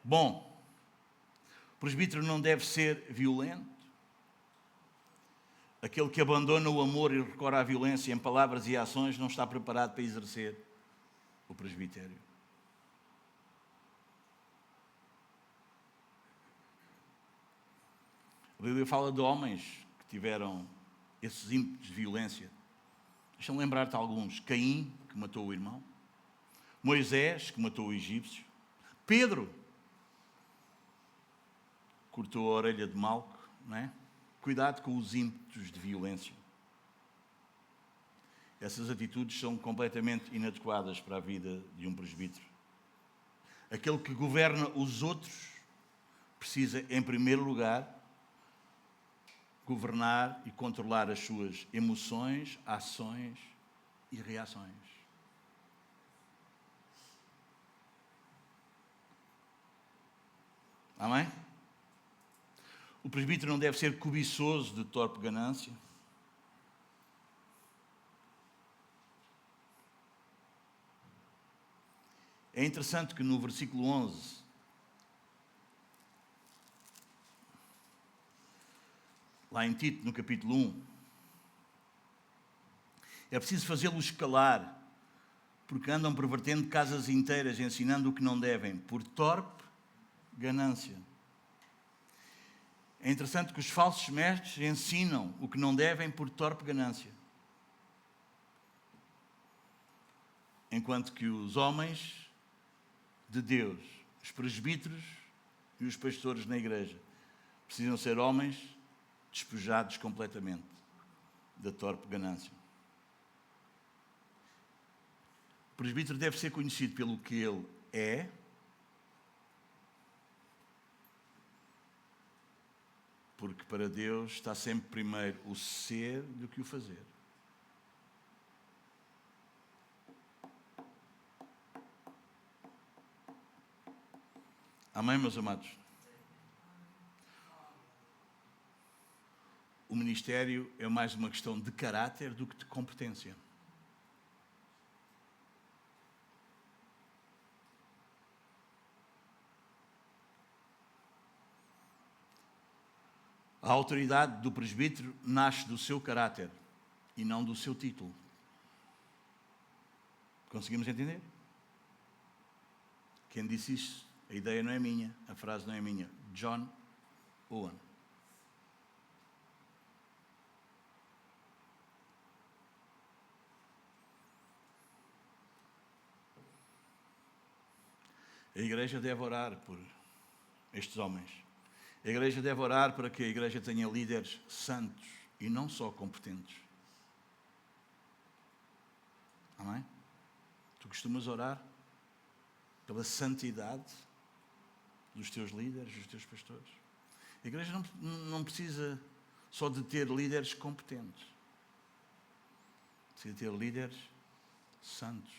A: Bom, o presbítero não deve ser violento. Aquele que abandona o amor e recorre à violência em palavras e ações não está preparado para exercer o presbitério. A Bíblia fala de homens que tiveram esses ímpetos de violência. Deixa-me lembrar-te alguns. Caim, que matou o irmão. Moisés, que matou o egípcio. Pedro, cortou a orelha de Malco, não é? Cuidado com os ímpetos de violência. Essas atitudes são completamente inadequadas para a vida de um presbítero. Aquele que governa os outros precisa, em primeiro lugar, governar e controlar as suas emoções, ações e reações. Amém? O presbítero não deve ser cobiçoso de torpe ganância. É interessante que no versículo 11, lá em Tito, no capítulo 1, é preciso fazê-los calar, porque andam pervertendo casas inteiras, ensinando o que não devem, por torpe ganância. É interessante que os falsos mestres ensinam o que não devem por torpe ganância. Enquanto que os homens de Deus, os presbíteros e os pastores na igreja, precisam ser homens despojados completamente da torpe ganância. O presbítero deve ser conhecido pelo que ele é, porque para Deus está sempre primeiro o ser do que o fazer. Amém, meus amados? O ministério é mais uma questão de caráter do que de competência. A autoridade do presbítero nasce do seu caráter e não do seu título. Conseguimos entender? Quem disse isso A ideia não é minha, a frase não é minha. John Owen. A igreja deve orar por estes homens. A igreja deve orar para que a igreja tenha líderes santos e não só competentes. Amém? Tu costumas orar pela santidade dos teus líderes, dos teus pastores. A igreja não precisa só de ter líderes competentes. Precisa ter líderes santos.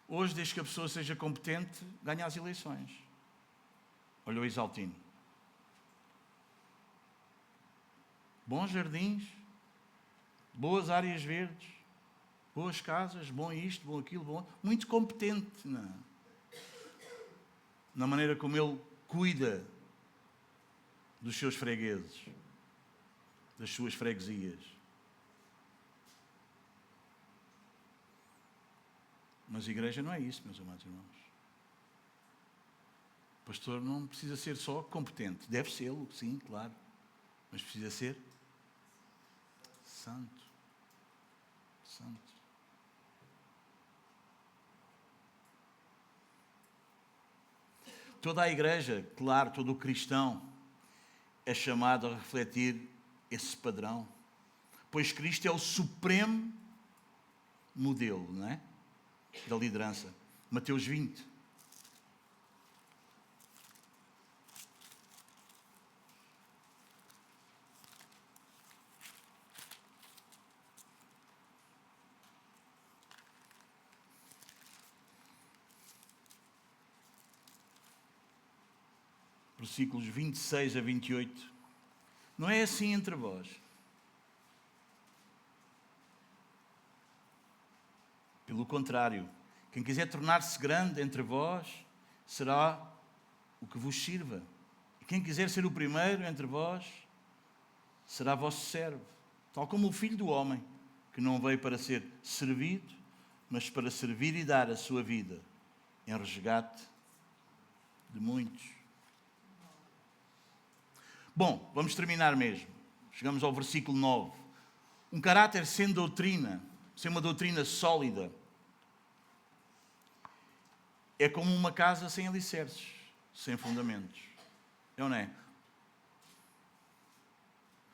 A: Hoje, desde que a pessoa seja competente, ganha as eleições. Olha o Isaltino. Bons jardins, boas áreas verdes, boas casas, bom isto, bom aquilo, bom... Muito competente na maneira como ele cuida dos seus fregueses, das suas freguesias. Mas a igreja não é isso, meus amados irmãos. O pastor não precisa ser só competente. Deve ser-lo, sim, claro. Mas precisa ser santo. Santo. Toda a igreja, claro, todo o cristão é chamado a refletir esse padrão. Pois Cristo é o supremo modelo, não é? Da liderança. Mateus 20. Versículos 26 a 28. Não é assim entre vós. Pelo contrário, quem quiser tornar-se grande entre vós, será o que vos sirva. E quem quiser ser o primeiro entre vós, será vosso servo. Tal como o Filho do Homem, que não veio para ser servido, mas para servir e dar a sua vida em resgate de muitos. Bom, vamos terminar mesmo. Chegamos ao versículo 9. Um caráter sem doutrina, sem uma doutrina sólida, é como uma casa sem alicerces, sem fundamentos. É ou não é?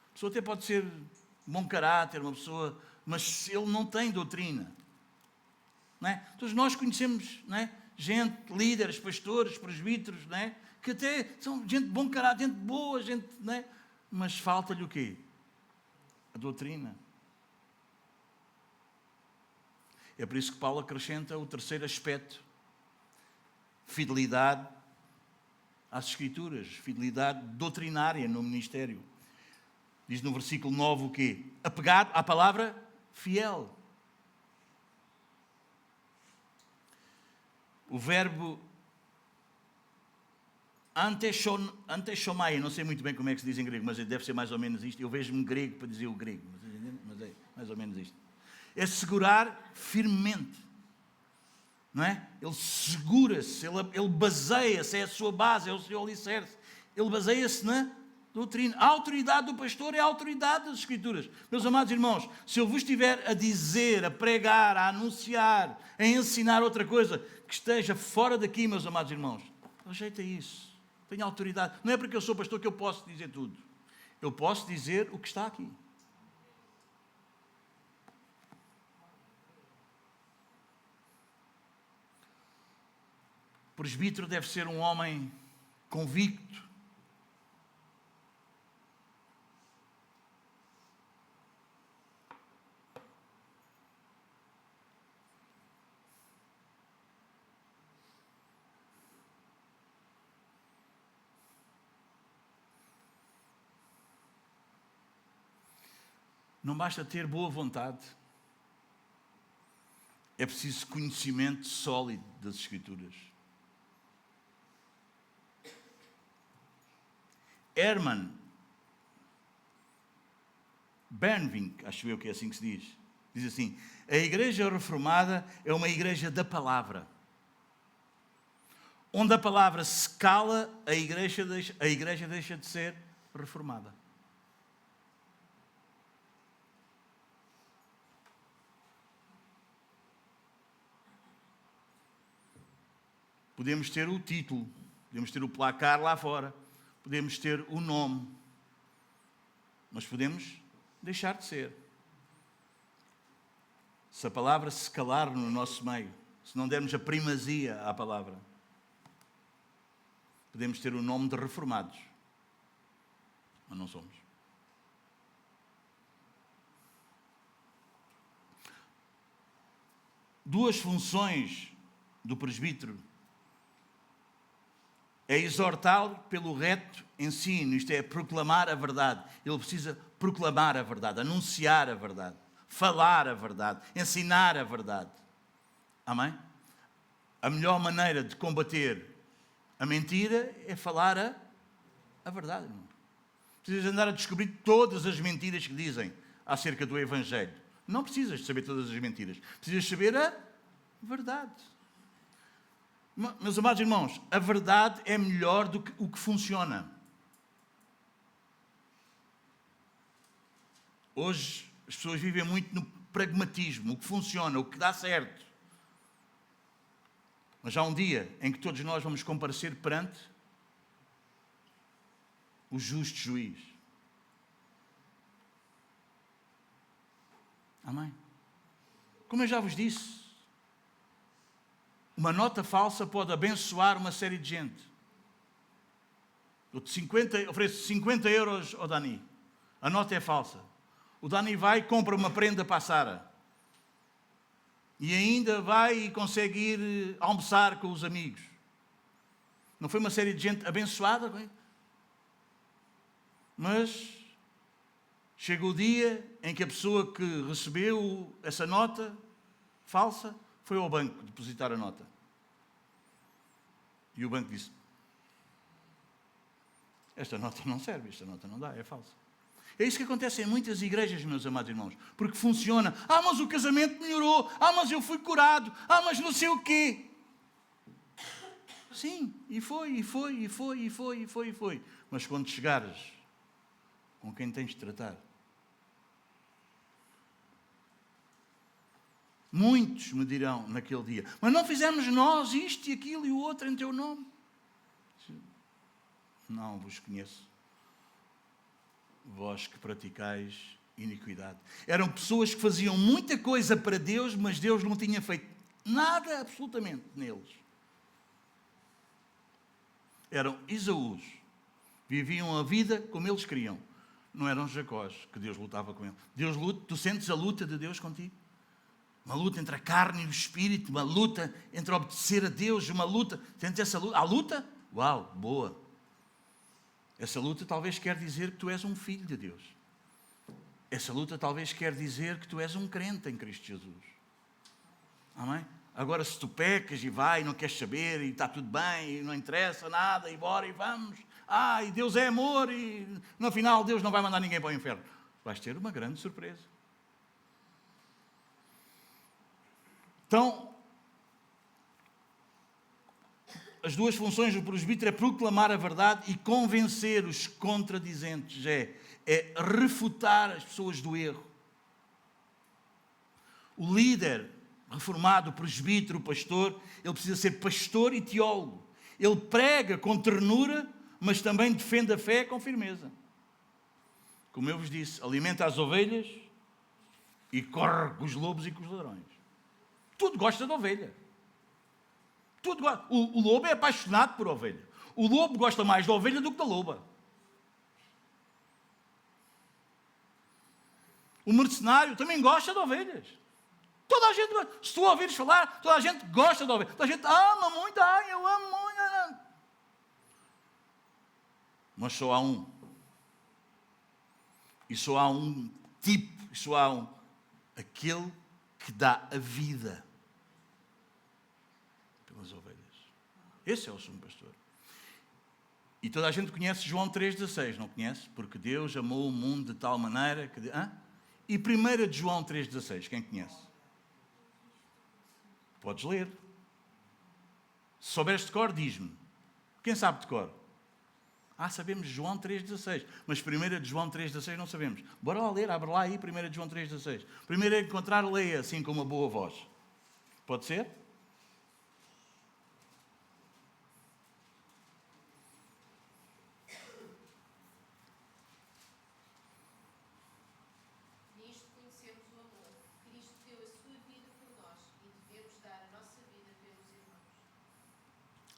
A: A pessoa até pode ser bom caráter, uma pessoa, mas se ele não tem doutrina. Não é? Todos nós conhecemos, não é? Gente, líderes, pastores, presbíteros, não é? Que até são gente de bom caráter, gente boa, gente, não é? Mas falta-lhe o quê? A doutrina. É por isso que Paulo acrescenta o terceiro aspecto: fidelidade às Escrituras, fidelidade doutrinária no ministério. Diz no versículo 9 o quê? Apegado à palavra fiel. O verbo anteshomai, não sei muito bem como é que se diz em grego, mas deve ser mais ou menos isto. Eu vejo-me grego para dizer o grego, mas é mais ou menos isto. É segurar firmemente, não é? Ele segura-se, ele baseia-se, é a sua base, é o seu alicerce. Ele baseia-se na doutrina. A autoridade do pastor é a autoridade das Escrituras. Meus amados irmãos, se eu vos estiver a dizer, a pregar, a anunciar, a ensinar outra coisa que esteja fora daqui, meus amados irmãos, rejeita isso. Tenho autoridade. Não é porque eu sou pastor que eu posso dizer tudo. Eu posso dizer o que está aqui. O presbítero deve ser um homem convicto. Não basta ter boa vontade. É preciso conhecimento sólido das Escrituras. Herman Bernvink, acho eu que é assim que se diz assim: a Igreja Reformada é uma igreja da palavra. Onde a palavra se cala, a igreja deixa de ser reformada. Podemos ter o título, podemos ter o placar lá fora, podemos ter o nome, mas podemos deixar de ser. Se a palavra se calar no nosso meio, se não dermos a primazia à palavra, podemos ter o nome de reformados, mas não somos. Duas funções do presbítero: é exortá-lo pelo reto ensino, isto é, proclamar a verdade. Ele precisa proclamar a verdade, anunciar a verdade, falar a verdade, ensinar a verdade. Amém? A melhor maneira de combater a mentira é falar a verdade. Irmão. Precisas andar a descobrir todas as mentiras que dizem acerca do Evangelho. Não precisas de saber todas as mentiras. Precisas saber a verdade. Meus amados irmãos, a verdade é melhor do que o que funciona. Hoje as pessoas vivem muito no pragmatismo, o que funciona, o que dá certo. Mas há um dia em que todos nós vamos comparecer perante o justo juiz. Amém? Como eu já vos disse, uma nota falsa pode abençoar uma série de gente. Ofereço 50 euros ao Dani. A nota é falsa. O Dani vai e compra uma prenda para a Sara. E ainda vai e consegue ir almoçar com os amigos. Não foi uma série de gente abençoada? Mas chega o dia em que a pessoa que recebeu essa nota falsa foi ao banco depositar a nota. E o banco disse: esta nota não serve, esta nota não dá, é falsa. É isso que acontece em muitas igrejas, meus amados irmãos. Porque funciona. Mas o casamento melhorou. Mas eu fui curado. Mas não sei o quê. Sim, e foi. Mas quando chegares com quem tens de tratar, muitos me dirão naquele dia: mas não fizemos nós isto e aquilo e o outro em teu nome? Não vos conheço, vós que praticais iniquidade. Eram pessoas que faziam muita coisa para Deus, mas Deus não tinha feito nada absolutamente neles. Eram Esaús, viviam a vida como eles queriam. Não eram Jacós, que Deus lutava com ele. Tu sentes a luta de Deus contigo? Uma luta entre a carne e o espírito, uma luta entre obedecer a Deus, uma luta. Sentes essa luta? Há luta? Uau, boa. Essa luta talvez quer dizer que tu és um filho de Deus. Essa luta talvez quer dizer que tu és um crente em Cristo Jesus. Amém? Agora, se tu pecas e vai e não queres saber e está tudo bem e não interessa nada e bora e vamos. E Deus é amor e no final Deus não vai mandar ninguém para o inferno. Vais ter uma grande surpresa. Então, as duas funções do presbítero é proclamar a verdade e convencer os contradizentes, é refutar as pessoas do erro. O líder reformado, o presbítero, o pastor, ele precisa ser pastor e teólogo. Ele prega com ternura, mas também defende a fé com firmeza. Como eu vos disse, alimenta as ovelhas e corre com os lobos e com os ladrões. Tudo gosta de ovelha. O lobo é apaixonado por ovelha. O lobo gosta mais da ovelha do que da loba. O mercenário também gosta de ovelhas. Toda a gente gosta. Se tu ouvires falar, toda a gente gosta de ovelhas. Toda a gente ama muito. Eu amo muito. Mas só há um. E só há um tipo. E só há um. Aquele que dá a vida pelas ovelhas. Esse é o sumo pastor. E toda a gente conhece João 3,16, não conhece? Porque Deus amou o mundo de tal maneira que... E 1 de João 3,16, quem conhece? Podes ler. Se souberes de cor, diz-me. Quem sabe de cor? Sabemos João 3,16. Mas 1 de João 3,16 não sabemos. Bora lá ler, abre lá aí 1 de João 3,16. Primeiro é encontrar, leia assim com uma boa voz. Pode ser?
B: Nisto conhecemos o amor. Cristo deu a sua vida por nós e devemos dar a nossa vida pelos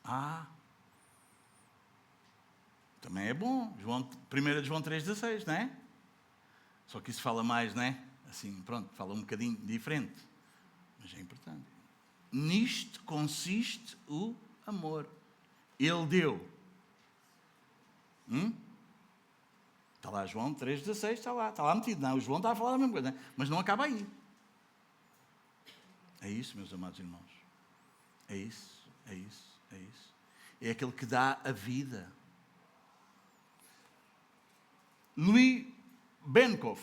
B: irmãos.
A: Também é bom. 1 de João 3,16, não é? Só que isso fala mais, não é? Assim, pronto, fala um bocadinho diferente. Mas é importante. Nisto consiste o amor. Ele deu. Está lá João 3,16, está lá metido. Não, o João está a falar a mesma coisa, não é? Mas não acaba aí. É isso, meus amados irmãos. É isso. É aquele que dá a vida. Louis Benkoff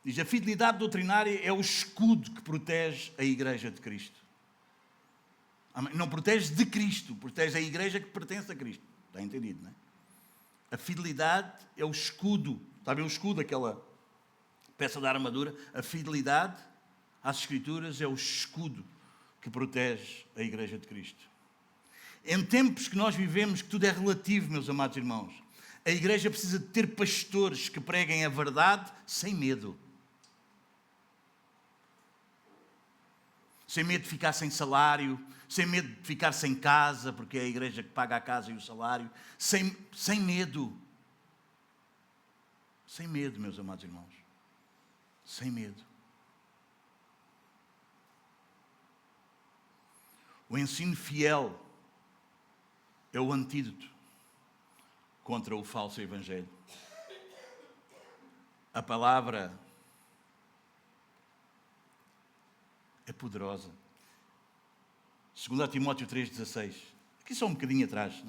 A: diz: a fidelidade doutrinária é o escudo que protege a Igreja de Cristo. Não protege de Cristo, protege a Igreja que pertence a Cristo. Está entendido, não é? A fidelidade é o escudo. Está a ver o escudo, aquela peça da armadura? A fidelidade às Escrituras é o escudo que protege a Igreja de Cristo. Em tempos que nós vivemos, que tudo é relativo, meus amados irmãos, a Igreja precisa de ter pastores que preguem a verdade sem medo. Sem medo de ficar sem salário, sem medo de ficar sem casa, porque é a Igreja que paga a casa e o salário. Sem medo. Sem medo, meus amados irmãos. Sem medo. O ensino fiel é o antídoto contra o falso evangelho. A palavra é poderosa. 2 Timóteo 3,16. Aqui só um bocadinho atrás,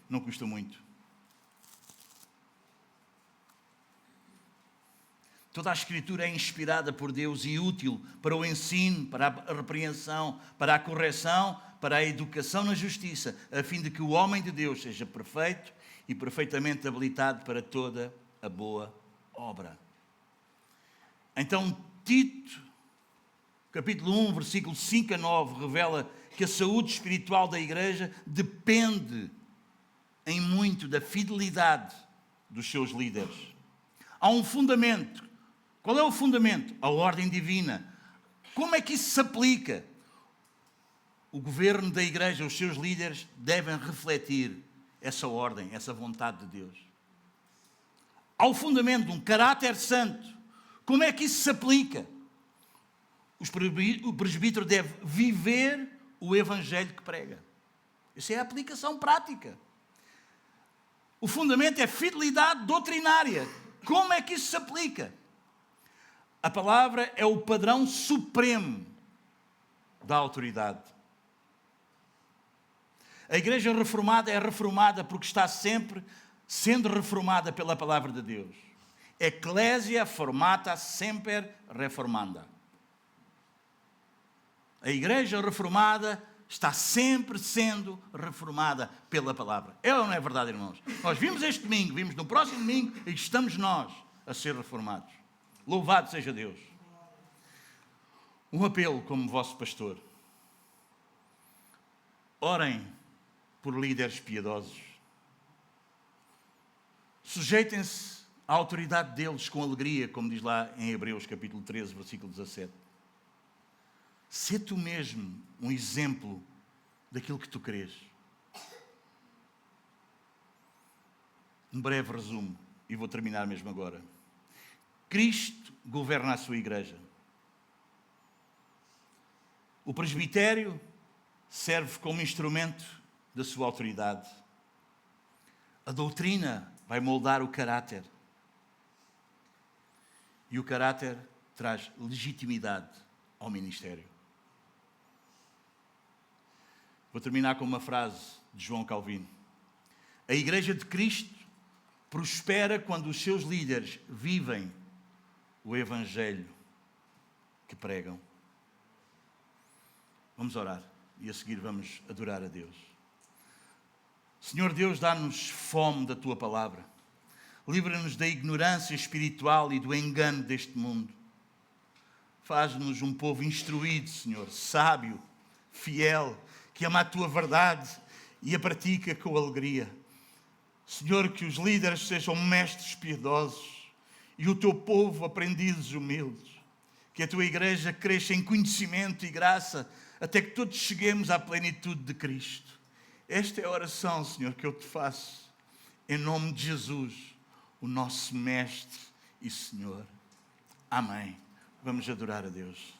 A: não custa muito. Toda a Escritura é inspirada por Deus e útil para o ensino, para a repreensão, para a correção, para a educação na justiça, a fim de que o homem de Deus seja perfeito e perfeitamente habilitado para toda a boa obra. Então, Tito, capítulo 1, versículo 5 a 9, revela que a saúde espiritual da Igreja depende em muito da fidelidade dos seus líderes. Há um fundamento. Qual é o fundamento? A ordem divina. Como é que isso se aplica? O governo da Igreja, os seus líderes, devem refletir essa ordem, essa vontade de Deus. Há o fundamento de um caráter santo. Como é que isso se aplica? O presbítero deve viver o evangelho que prega. Essa é a aplicação prática. O fundamento é fidelidade doutrinária. Como é que isso se aplica? A palavra é o padrão supremo da autoridade. A Igreja reformada é reformada porque está sempre sendo reformada pela palavra de Deus. Ecclesia formata semper reformanda. A Igreja reformada está sempre sendo reformada pela palavra. É ou não é verdade, irmãos? Nós vimos este domingo, vimos no próximo domingo e estamos nós a ser reformados. Louvado seja Deus. Um apelo como vosso pastor. Orem por líderes piedosos. Sujeitem-se à autoridade deles com alegria, como diz lá em Hebreus capítulo 13, versículo 17. Sê tu mesmo um exemplo daquilo que tu crês. Um breve resumo, e vou terminar mesmo agora. Cristo governa a sua Igreja. O presbitério serve como instrumento da sua autoridade. A doutrina vai moldar o caráter. E o caráter traz legitimidade ao ministério. Vou terminar com uma frase de João Calvino. A Igreja de Cristo prospera quando os seus líderes vivem o evangelho que pregam. Vamos orar. e a seguir vamos adorar a Deus. Senhor Deus, dá-nos fome da Tua palavra. Livra-nos da ignorância espiritual e do engano deste mundo. Faz-nos um povo instruído, Senhor, sábio, fiel, que ama a Tua verdade e a pratica com alegria. Senhor, que os líderes sejam mestres piedosos e o Teu povo aprendizes humildes. Que a Tua igreja cresça em conhecimento e graça até que todos cheguemos à plenitude de Cristo. Esta é a oração, Senhor, que eu te faço, em nome de Jesus, o nosso Mestre e Senhor. Amém. Vamos adorar a Deus.